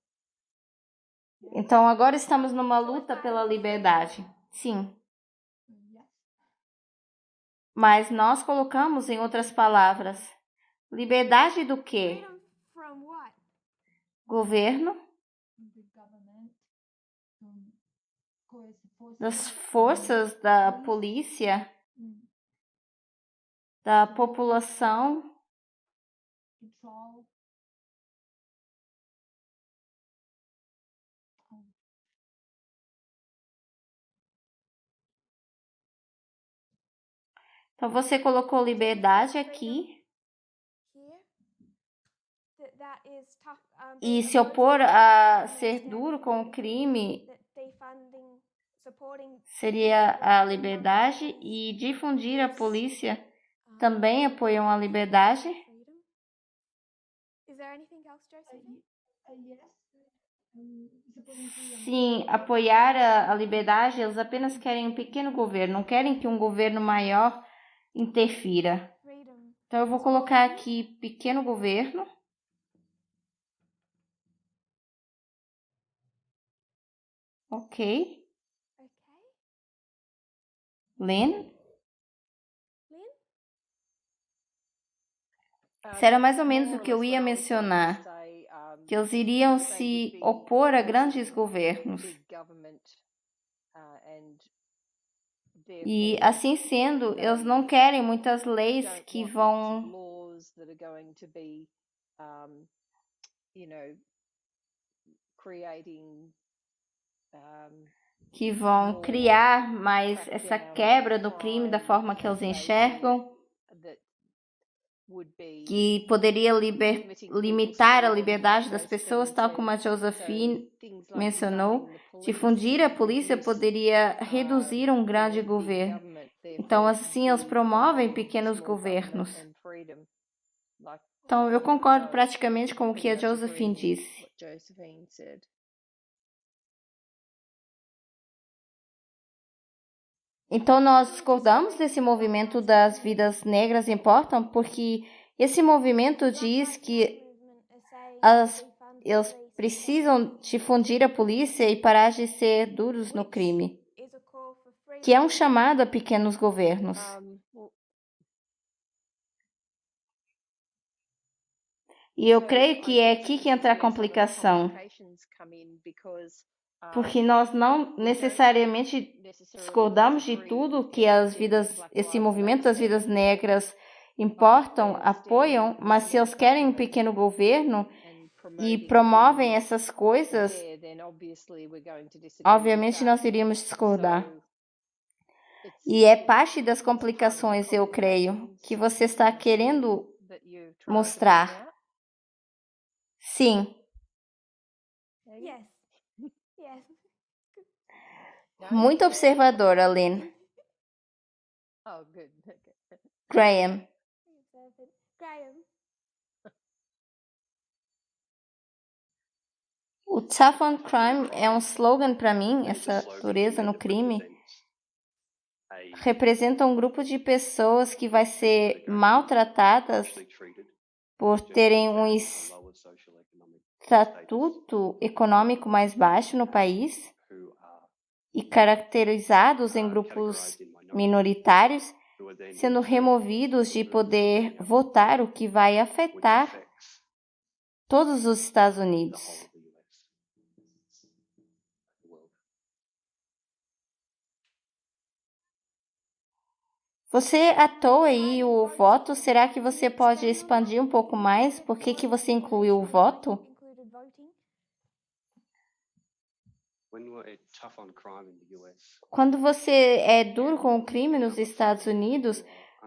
Então agora estamos numa luta pela liberdade. Sim. Mas nós colocamos em outras palavras. Liberdade do quê? Freedom from what? Governo, das forças da polícia, da população. Então você colocou liberdade aqui Here. That is tough. e being se opor a ser opposed duro com o crime that defunding, supporting seria a liberdade e difundir a polícia também apoiam a liberdade. freedom. Is there anything else, Josephine? Sim, apoiar a liberdade, eles apenas querem um pequeno governo, não querem que um governo maior interfira. Freedom. Então eu vou colocar aqui pequeno governo. Ok. Okay. Lynn? Lynn? Isso era mais ou menos o que eu ia mencionar, que eles iriam se opor a grandes governos. E assim sendo, eles não querem muitas leis que vão criar mais essa quebra do crime da forma que eles enxergam, que poderia limitar a liberdade das pessoas, tal como a Josephine mencionou. Difundir a polícia poderia reduzir um grande governo. Então, assim, eles promovem pequenos governos. Então, eu concordo praticamente com o que a Josephine disse. Então, nós discordamos desse movimento das vidas negras importam, porque esse movimento diz que eles precisam difundir a polícia e parar de ser duros no crime, que é um chamado a pequenos governos. E eu creio que é aqui que entra a complicação, porque nós não necessariamente discordamos de tudo que esse movimento das vidas negras importam, apoiam, mas se eles querem um pequeno governo e promovem essas coisas, obviamente nós iríamos discordar. E é parte das complicações, eu creio, que você está querendo mostrar. Sim. Yes. Yes. Muito observadora, Lynn. Graham. Graham. O Tough on Crime é um slogan para mim, essa dureza no crime. Representa um grupo de pessoas que vai ser maltratadas por terem um estatuto econômico mais baixo no país e caracterizados em grupos minoritários sendo removidos de poder votar, o que vai afetar todos os Estados Unidos. Você atou aí o voto, será que você pode expandir um pouco mais? Por que você incluiu o voto? Quando você é duro com o crime nos Estados Unidos,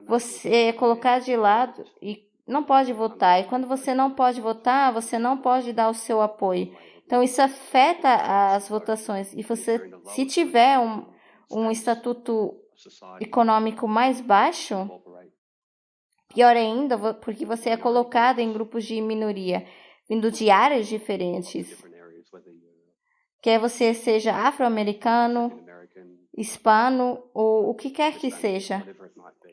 você é colocado de lado e não pode votar. E quando você não pode votar, você não pode dar o seu apoio. Então, isso afeta as votações. E você, se tiver um estatuto econômico mais baixo, pior ainda, porque você é colocado em grupos de minoria, vindo de áreas diferentes. Quer você seja afro-americano, hispano ou o que quer que seja,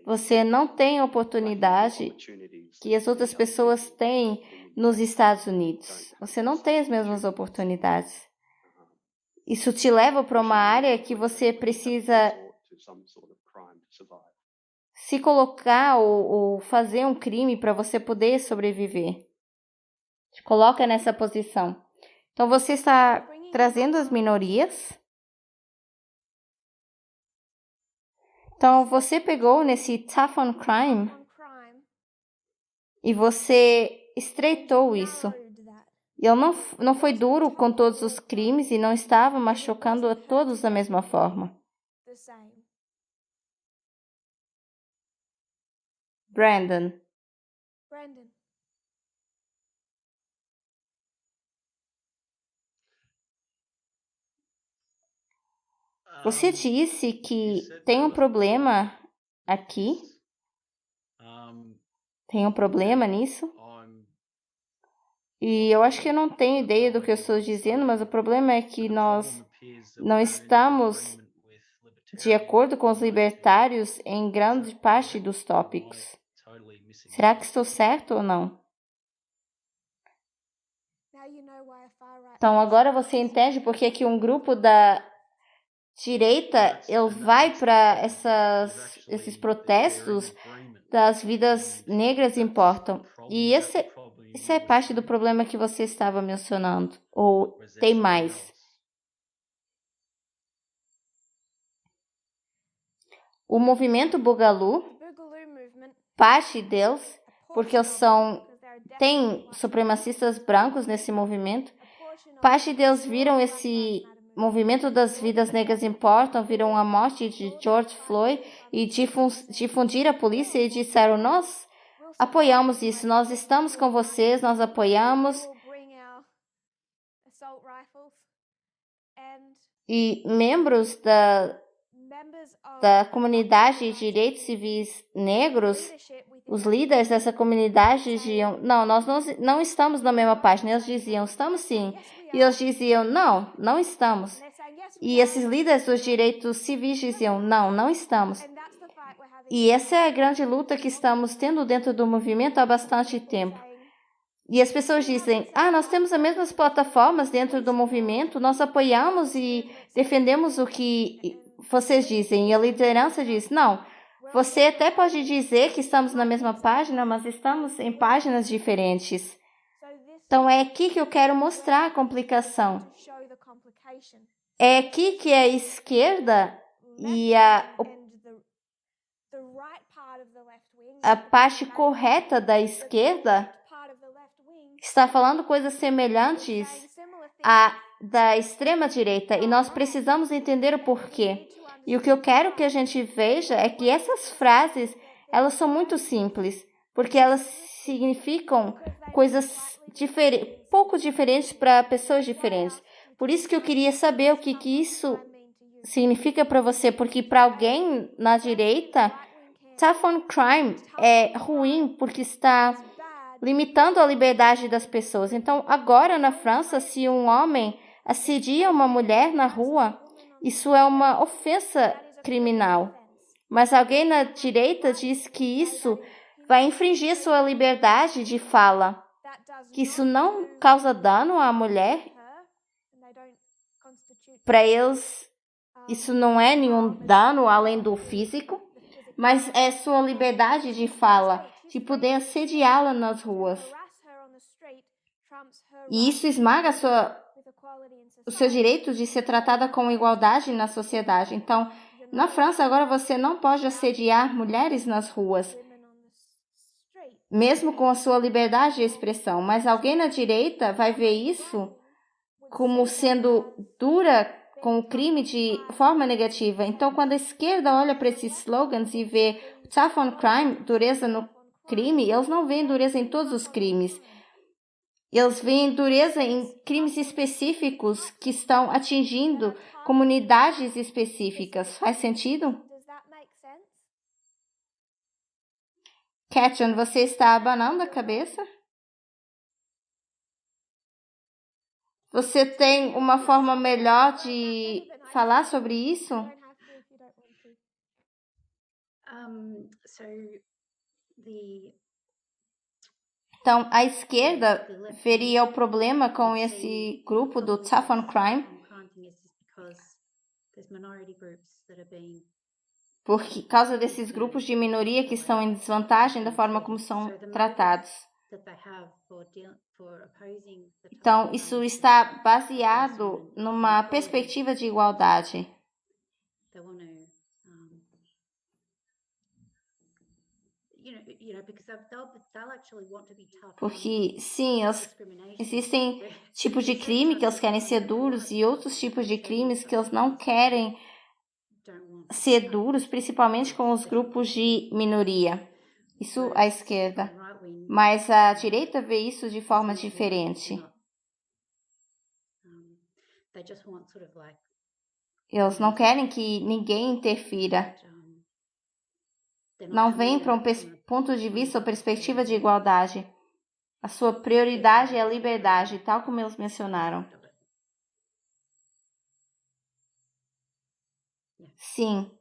você não tem a oportunidade que as outras pessoas têm nos Estados Unidos. Você não tem as mesmas oportunidades. Isso te leva para uma área que você precisa se colocar ou fazer um crime para você poder sobreviver. Te coloca nessa posição. Então, você está trazendo as minorias. Então, você pegou nesse Tough on Crime e você estreitou isso. E ele não foi duro com todos os crimes e não estava machucando a todos da mesma forma. Brandon. Você disse que tem um problema aqui? Tem um problema nisso? E eu acho que eu não tenho ideia do que eu estou dizendo, mas o problema é que nós não estamos de acordo com os libertários em grande parte dos tópicos. Será que estou certo ou não? Então, agora você entende por que um grupo da direita ele vai para esses protestos das vidas negras importam. E esse é parte do problema que você estava mencionando. Ou tem mais? O movimento Boogaloo, parte deles, porque eles tem supremacistas brancos nesse movimento, parte deles viram esse movimento das vidas negras importam, viram a morte de George Floyd e difundiram a polícia e disseram, nós apoiamos isso, nós estamos com vocês, nós apoiamos. E membros da comunidade de direitos civis negros, os líderes dessa comunidade diziam, nós não estamos na mesma página. Eles diziam, estamos sim. E eles diziam, não estamos. E esses líderes dos direitos civis diziam, não estamos. E essa é a grande luta que estamos tendo dentro do movimento há bastante tempo. E as pessoas dizem, nós temos as mesmas plataformas dentro do movimento, nós apoiamos e defendemos o que vocês dizem. E a liderança diz, não, você até pode dizer que estamos na mesma página, mas estamos em páginas diferentes. Então, é aqui que eu quero mostrar a complicação. É aqui que a esquerda e a parte correta da esquerda está falando coisas semelhantes à da extrema-direita e nós precisamos entender o porquê. E o que eu quero que a gente veja é que essas frases, elas são muito simples, porque elas significam coisas pouco diferentes para pessoas diferentes. Por isso que eu queria saber o que isso significa para você, porque para alguém na direita, tough on crime é ruim porque está limitando a liberdade das pessoas. Então, agora na França, se um homem assedia uma mulher na rua, isso é uma ofensa criminal. Mas alguém na direita diz que isso vai infringir sua liberdade de fala, que isso não causa dano à mulher. Para eles, isso não é nenhum dano além do físico. mas é sua liberdade de fala, de poder assediá-la nas ruas. E isso esmaga o seu direito de ser tratada com igualdade na sociedade. Então, na França, agora você não pode assediar mulheres nas ruas, mesmo com a sua liberdade de expressão. Mas alguém na direita vai ver isso como sendo dura com o crime de forma negativa. Então, quando a esquerda olha para esses slogans e vê tough on crime, dureza no crime, eles não veem dureza em todos os crimes. Eles veem dureza em crimes específicos que estão atingindo comunidades específicas. Faz sentido? Katrin, você está abanando a cabeça? Você tem uma forma melhor de falar sobre isso? Então, a esquerda veria o problema com esse grupo do Tough on Crime por causa desses grupos de minoria que estão em desvantagem da forma como são tratados. Então, isso está baseado numa perspectiva de igualdade. Porque, sim, existem tipos de crime que eles querem ser duros e outros tipos de crimes que eles não querem ser duros, principalmente com os grupos de minoria. Isso a esquerda. Mas a direita vê isso de forma diferente. Eles não querem que ninguém interfira. Não vem para um ponto de vista ou perspectiva de igualdade. A sua prioridade é a liberdade, tal como eles mencionaram. Sim.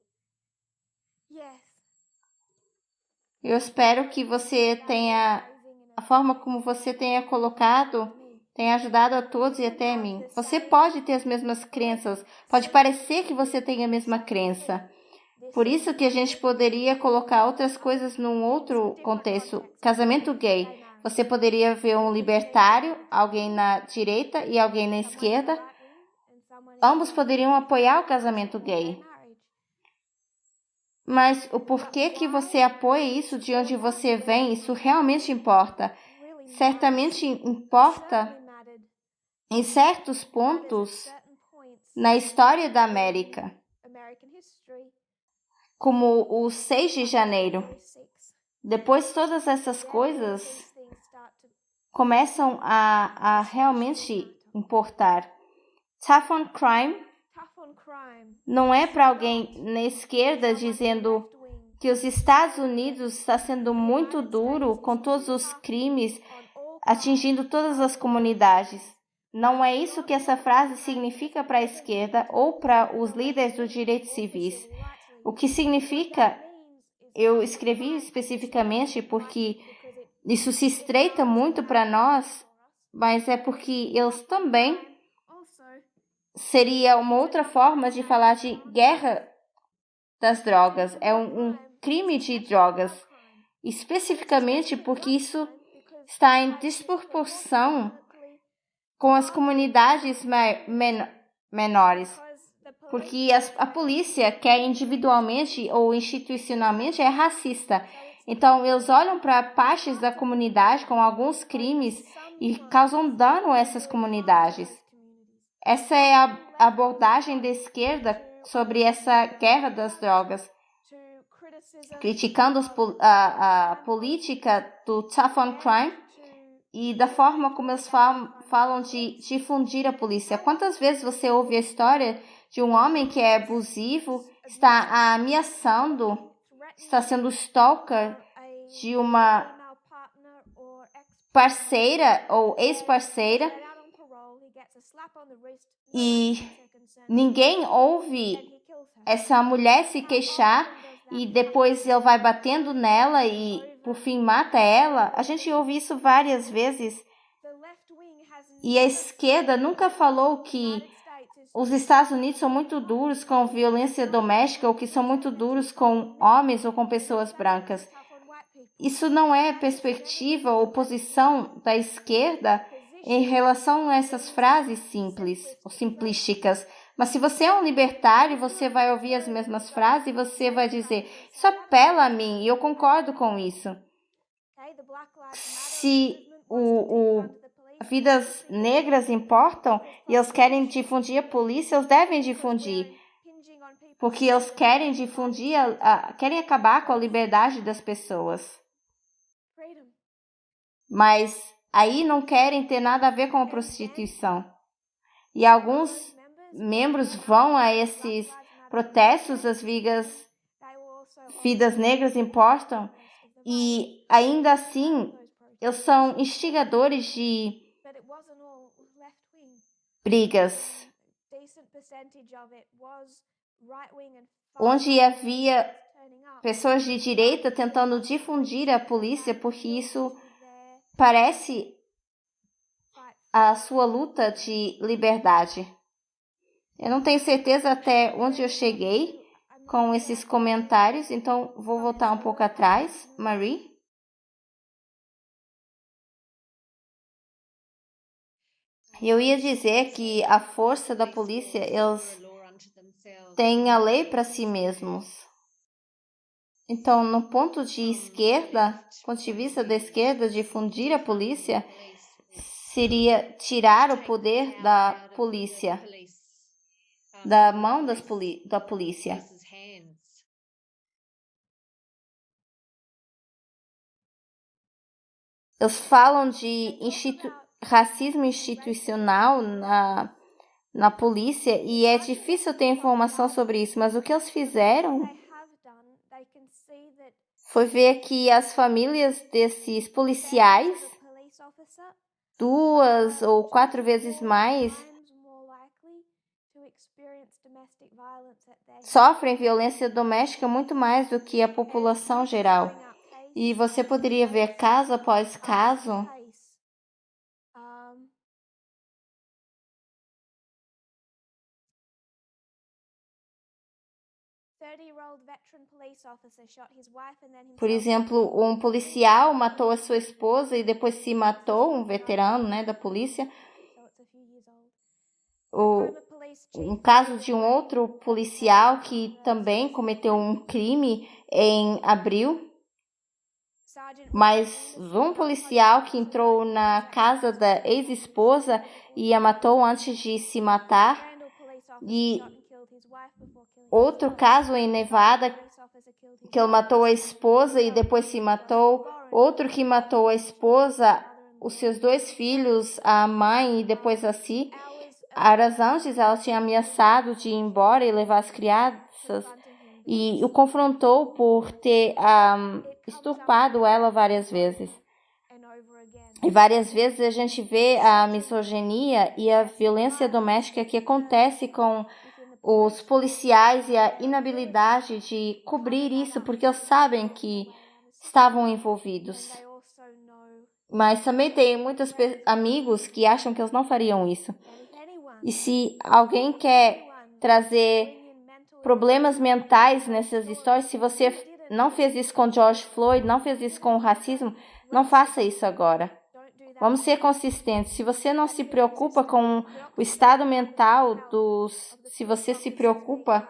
Eu espero que você tenha, a forma como você tenha colocado, tenha ajudado a todos e até a mim. Você pode ter as mesmas crenças, pode parecer que você tem a mesma crença. Por isso que a gente poderia colocar outras coisas num outro contexto. Casamento gay. Você poderia ver um libertário, alguém na direita e alguém na esquerda. Ambos poderiam apoiar o casamento gay. Mas o porquê que você apoia isso, de onde você vem, isso realmente importa. Certamente importa em certos pontos na história da América, como o 6 de janeiro. Depois todas essas coisas começam a realmente importar. Tough on crime não é para alguém na esquerda dizendo que os Estados Unidos está sendo muito duro com todos os crimes, atingindo todas as comunidades. Não é isso que essa frase significa para a esquerda ou para os líderes dos direitos civis. O que significa, eu escrevi especificamente porque isso se estreita muito para nós, mas é porque eles também seria uma outra forma de falar de guerra das drogas. É um crime de drogas, especificamente porque isso está em desproporção com as comunidades menores. Porque a polícia, quer individualmente ou institucionalmente, é racista. Então, eles olham para partes da comunidade com alguns crimes e causam dano a essas comunidades. Essa é a abordagem da esquerda sobre essa guerra das drogas, criticando a política do tough on crime e da forma como eles falam de difundir a polícia. Quantas vezes você ouve a história de um homem que é abusivo, está ameaçando, está sendo stalker de uma parceira ou ex-parceira, e ninguém ouve essa mulher se queixar e depois ele vai batendo nela e por fim mata ela? A gente ouve isso várias vezes. E a esquerda nunca falou que os Estados Unidos são muito duros com violência doméstica ou que são muito duros com homens ou com pessoas brancas. Isso não é perspectiva ou posição da esquerda em relação a essas frases simples ou simplísticas. Mas se você é um libertário, você vai ouvir as mesmas frases e você vai dizer, isso apela a mim e eu concordo com isso. Se vidas negras importam e eles querem difundir a polícia, eles devem difundir. Porque eles querem difundir, querem acabar com a liberdade das pessoas. Mas aí não querem ter nada a ver com a prostituição. E alguns membros vão a esses protestos, as vidas negras importam, e ainda assim eles são instigadores de brigas, onde havia pessoas de direita tentando difundir a polícia, porque isso parece a sua luta de liberdade. Eu não tenho certeza até onde eu cheguei com esses comentários, então vou voltar um pouco atrás. Marie? Eu ia dizer que a força da polícia, eles têm a lei para si mesmos. Então, no ponto de vista da esquerda, difundir a polícia seria tirar o poder da polícia, da mão da polícia. Eles falam de racismo institucional na polícia e é difícil ter informação sobre isso, mas o que eles fizeram foi ver que as famílias desses policiais, 2 ou 4 vezes mais, sofrem violência doméstica muito mais do que a população geral. E você poderia ver caso após caso por exemplo, um policial matou a sua esposa e depois se matou, um veterano, da polícia. Um caso de um outro policial que também cometeu um crime em abril. Mas um policial que entrou na casa da ex-esposa e a matou antes de se matar. E outro caso em Nevada, que ele matou a esposa e depois se matou. Outro que matou a esposa, os seus 2 filhos, a mãe e depois a si. Horas antes, ela tinha ameaçado de ir embora e levar as crianças. E o confrontou por ter estupado ela várias vezes. E várias vezes a gente vê a misoginia e a violência doméstica que acontece com os policiais e a inabilidade de cobrir isso, porque eles sabem que estavam envolvidos. Mas também tem muitos amigos que acham que eles não fariam isso. E se alguém quer trazer problemas mentais nessas histórias, se você não fez isso com George Floyd, não fez isso com o racismo, não faça isso agora. Vamos ser consistentes. Se você não se preocupa com o estado mental se você se preocupa,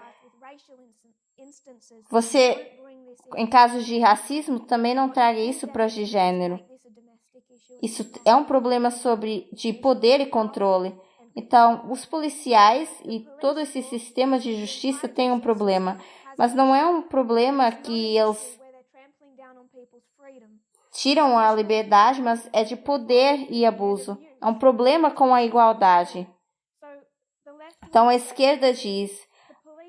você, em casos de racismo, também não traga isso para os de gênero. Isso é um problema de poder e controle. Então, os policiais e todo esse sistema de justiça tem um problema. Mas não é um problema que eles tiram a liberdade, mas é de poder e abuso. É um problema com a igualdade. Então, a esquerda diz,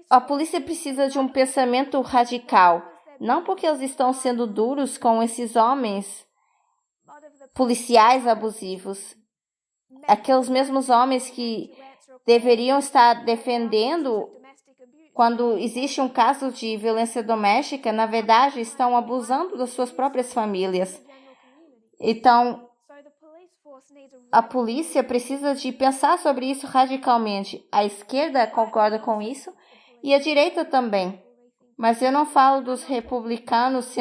a polícia precisa de um pensamento radical. Não porque eles estão sendo duros com esses homens policiais abusivos. Aqueles mesmos homens que deveriam estar defendendo quando existe um caso de violência doméstica, na verdade, estão abusando das suas próprias famílias. Então, a polícia precisa de pensar sobre isso radicalmente. A esquerda concorda com isso e a direita também. Mas eu não falo dos republicanos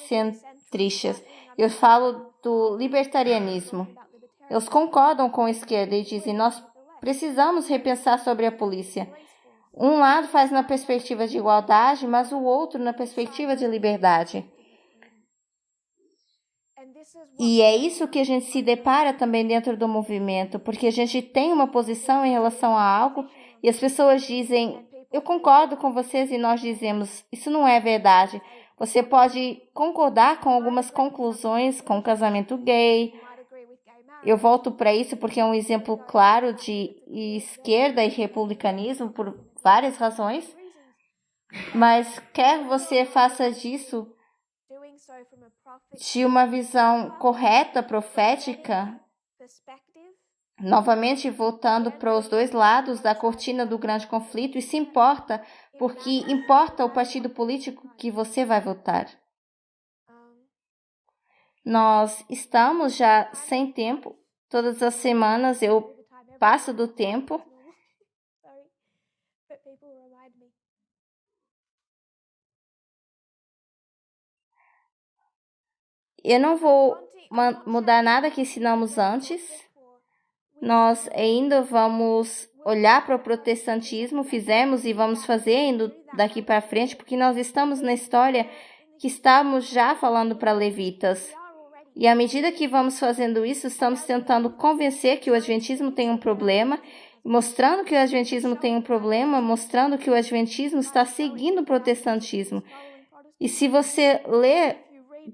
centristas. Eu falo do libertarianismo. Eles concordam com a esquerda e dizem: nós precisamos repensar sobre a polícia. Um lado faz na perspectiva de igualdade, mas o outro na perspectiva de liberdade. E é isso que a gente se depara também dentro do movimento, porque a gente tem uma posição em relação a algo e as pessoas dizem: eu concordo com vocês, e nós dizemos: isso não é verdade. Você pode concordar com algumas conclusões, com o casamento gay. Eu volto para isso porque é um exemplo claro de esquerda e republicanismo por várias razões. Mas quer você faça disso de uma visão correta, profética, novamente voltando para os dois lados da cortina do grande conflito, isso importa, porque importa o partido político que você vai votar. Nós estamos já sem tempo. Todas as semanas eu passo do tempo. Eu não vou mudar nada que ensinamos antes. Nós ainda vamos olhar para o protestantismo, fizemos e vamos fazendo daqui para frente, porque nós estamos na história que estamos já falando para levitas. E à medida que vamos fazendo isso, estamos tentando convencer que o adventismo tem um problema, mostrando que o adventismo tem um problema, mostrando que o adventismo está seguindo o protestantismo. E se você lê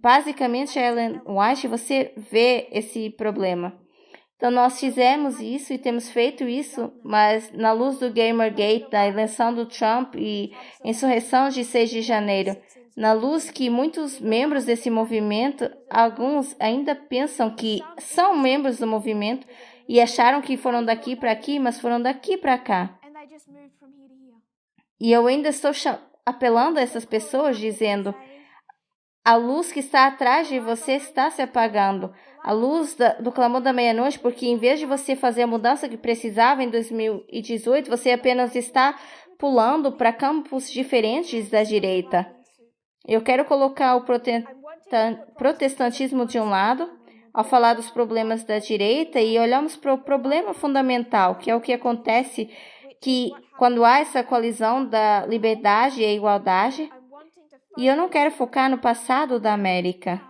basicamente Ellen White, você vê esse problema. Então nós fizemos isso e temos feito isso, mas na luz do Gamergate, da eleição do Trump e insurreição de 6 de janeiro, na luz que muitos membros desse movimento, alguns ainda pensam que são membros do movimento e acharam que foram daqui para aqui, mas foram daqui para cá. E eu ainda estou apelando a essas pessoas, dizendo: a luz que está atrás de você está se apagando. A luz do clamor da meia-noite, porque em vez de você fazer a mudança que precisava em 2018, você apenas está pulando para campos diferentes da direita. Eu quero colocar o protestantismo de um lado, ao falar dos problemas da direita, e olhamos para o problema fundamental, que é o que acontece que quando há essa colisão da liberdade e a igualdade. E eu não quero focar no passado da América.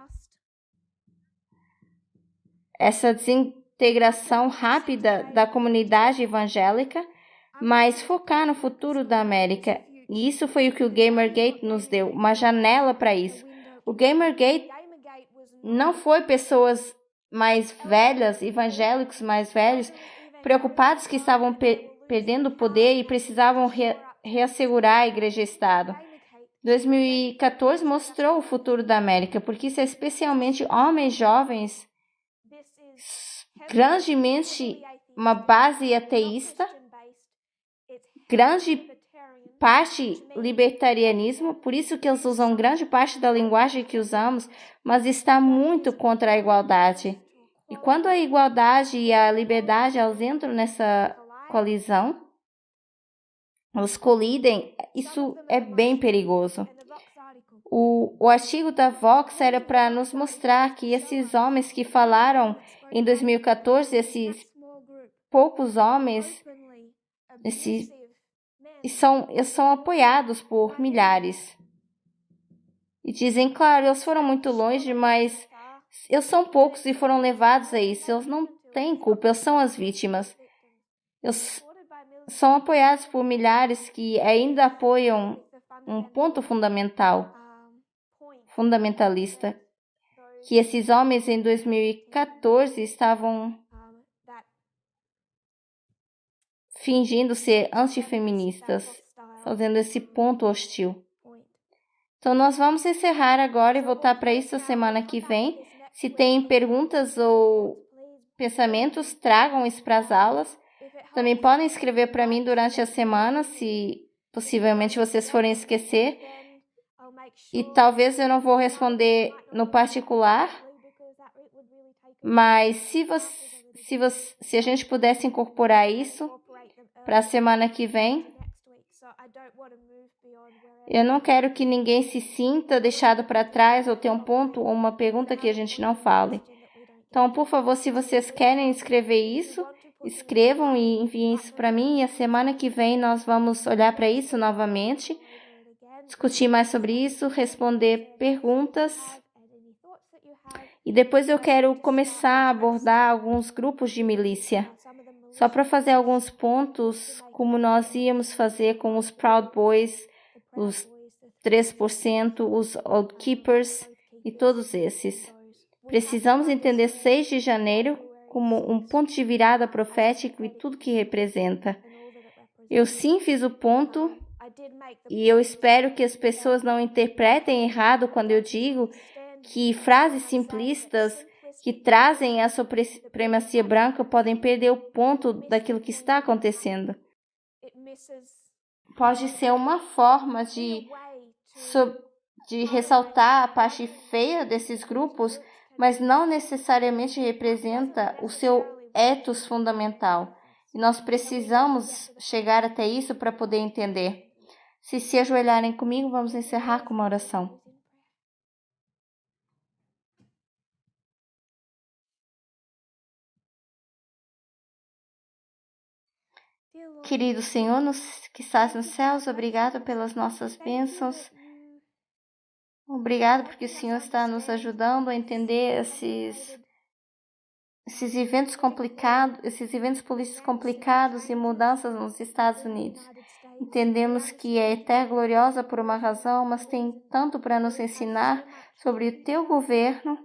Essa desintegração rápida da comunidade evangélica, mas focar no futuro da América. E isso foi o que o Gamergate nos deu, uma janela para isso. O Gamergate não foi pessoas mais velhas, evangélicos mais velhos, preocupados que estavam perdendo o poder e precisavam reassegurar a igreja-estado. 2014 mostrou o futuro da América, porque isso é especialmente homens jovens, grandemente uma base ateísta, grande parte libertarianismo, por isso que eles usam grande parte da linguagem que usamos, mas está muito contra a igualdade. E quando a igualdade e a liberdade elas entram nessa colisão, eles colidem, isso é bem perigoso. O artigo da Vox era para nos mostrar que esses homens que falaram em 2014, esses poucos homens, eles são apoiados por milhares. E dizem, claro, eles foram muito longe, mas eles são poucos e foram levados a isso. Eles não têm culpa, eles são as vítimas. Eles são apoiados por milhares que ainda apoiam um ponto fundamentalista, que esses homens em 2014 estavam fingindo ser antifeministas, fazendo esse ponto hostil. Então nós vamos encerrar agora e voltar para isso a semana que vem. Se tem perguntas ou pensamentos, tragam isso para as aulas. Também podem escrever para mim durante a semana, se possivelmente vocês forem esquecer. E talvez eu não vou responder no particular, Mas se a gente pudesse incorporar isso para a semana que vem, eu não quero que ninguém se sinta deixado para trás ou ter um ponto ou uma pergunta que a gente não fale. Então, por favor, se vocês querem escrever isso, escrevam e enviem isso para mim. E a semana que vem nós vamos olhar para isso novamente, discutir mais sobre isso, responder perguntas. E depois eu quero começar a abordar alguns grupos de milícia, só para fazer alguns pontos, como nós íamos fazer com os Proud Boys, os 3%, os Old Keepers e todos esses. Precisamos entender 6 de janeiro como um ponto de virada profético e tudo que representa. Eu sim fiz o ponto e eu espero que as pessoas não interpretem errado quando eu digo que frases simplistas que trazem a supremacia branca podem perder o ponto daquilo que está acontecendo. Pode ser uma forma de ressaltar a parte feia desses grupos, mas não necessariamente representa o seu ethos fundamental. E nós precisamos chegar até isso para poder entender. Se ajoelharem comigo, vamos encerrar com uma oração. Querido Senhor, que estás nos céus, obrigado pelas nossas bênçãos. Obrigado porque o Senhor está nos ajudando a entender esses eventos complicados, esses eventos políticos complicados e mudanças nos Estados Unidos. Entendemos que é eterna gloriosa por uma razão, mas tem tanto para nos ensinar sobre o teu governo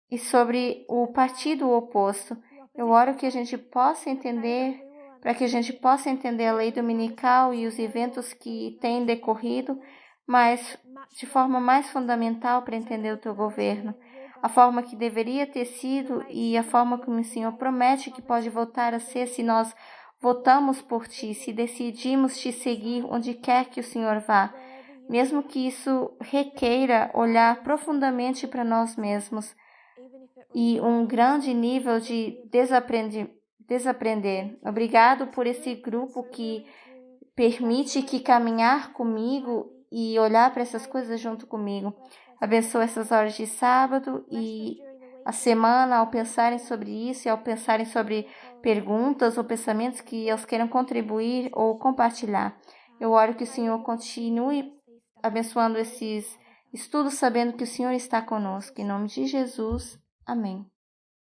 e sobre o partido oposto. Eu oro que a gente possa entender, para que a gente possa entender a lei dominical e os eventos que têm decorrido, mas de forma mais fundamental para entender o teu governo, a forma que deveria ter sido e a forma como o Senhor promete que pode voltar a ser se nós votamos por Ti, se decidimos Te seguir onde quer que o Senhor vá, mesmo que isso requeira olhar profundamente para nós mesmos e um grande nível de desaprender. Obrigado por esse grupo que permite que caminhar comigo e olhar para essas coisas junto comigo. Abençoa essas horas de sábado e a semana ao pensarem sobre isso e ao pensarem sobre perguntas ou pensamentos que eles queiram contribuir ou compartilhar. Eu oro que o Senhor continue abençoando esses estudos, sabendo que o Senhor está conosco. Em nome de Jesus, amém.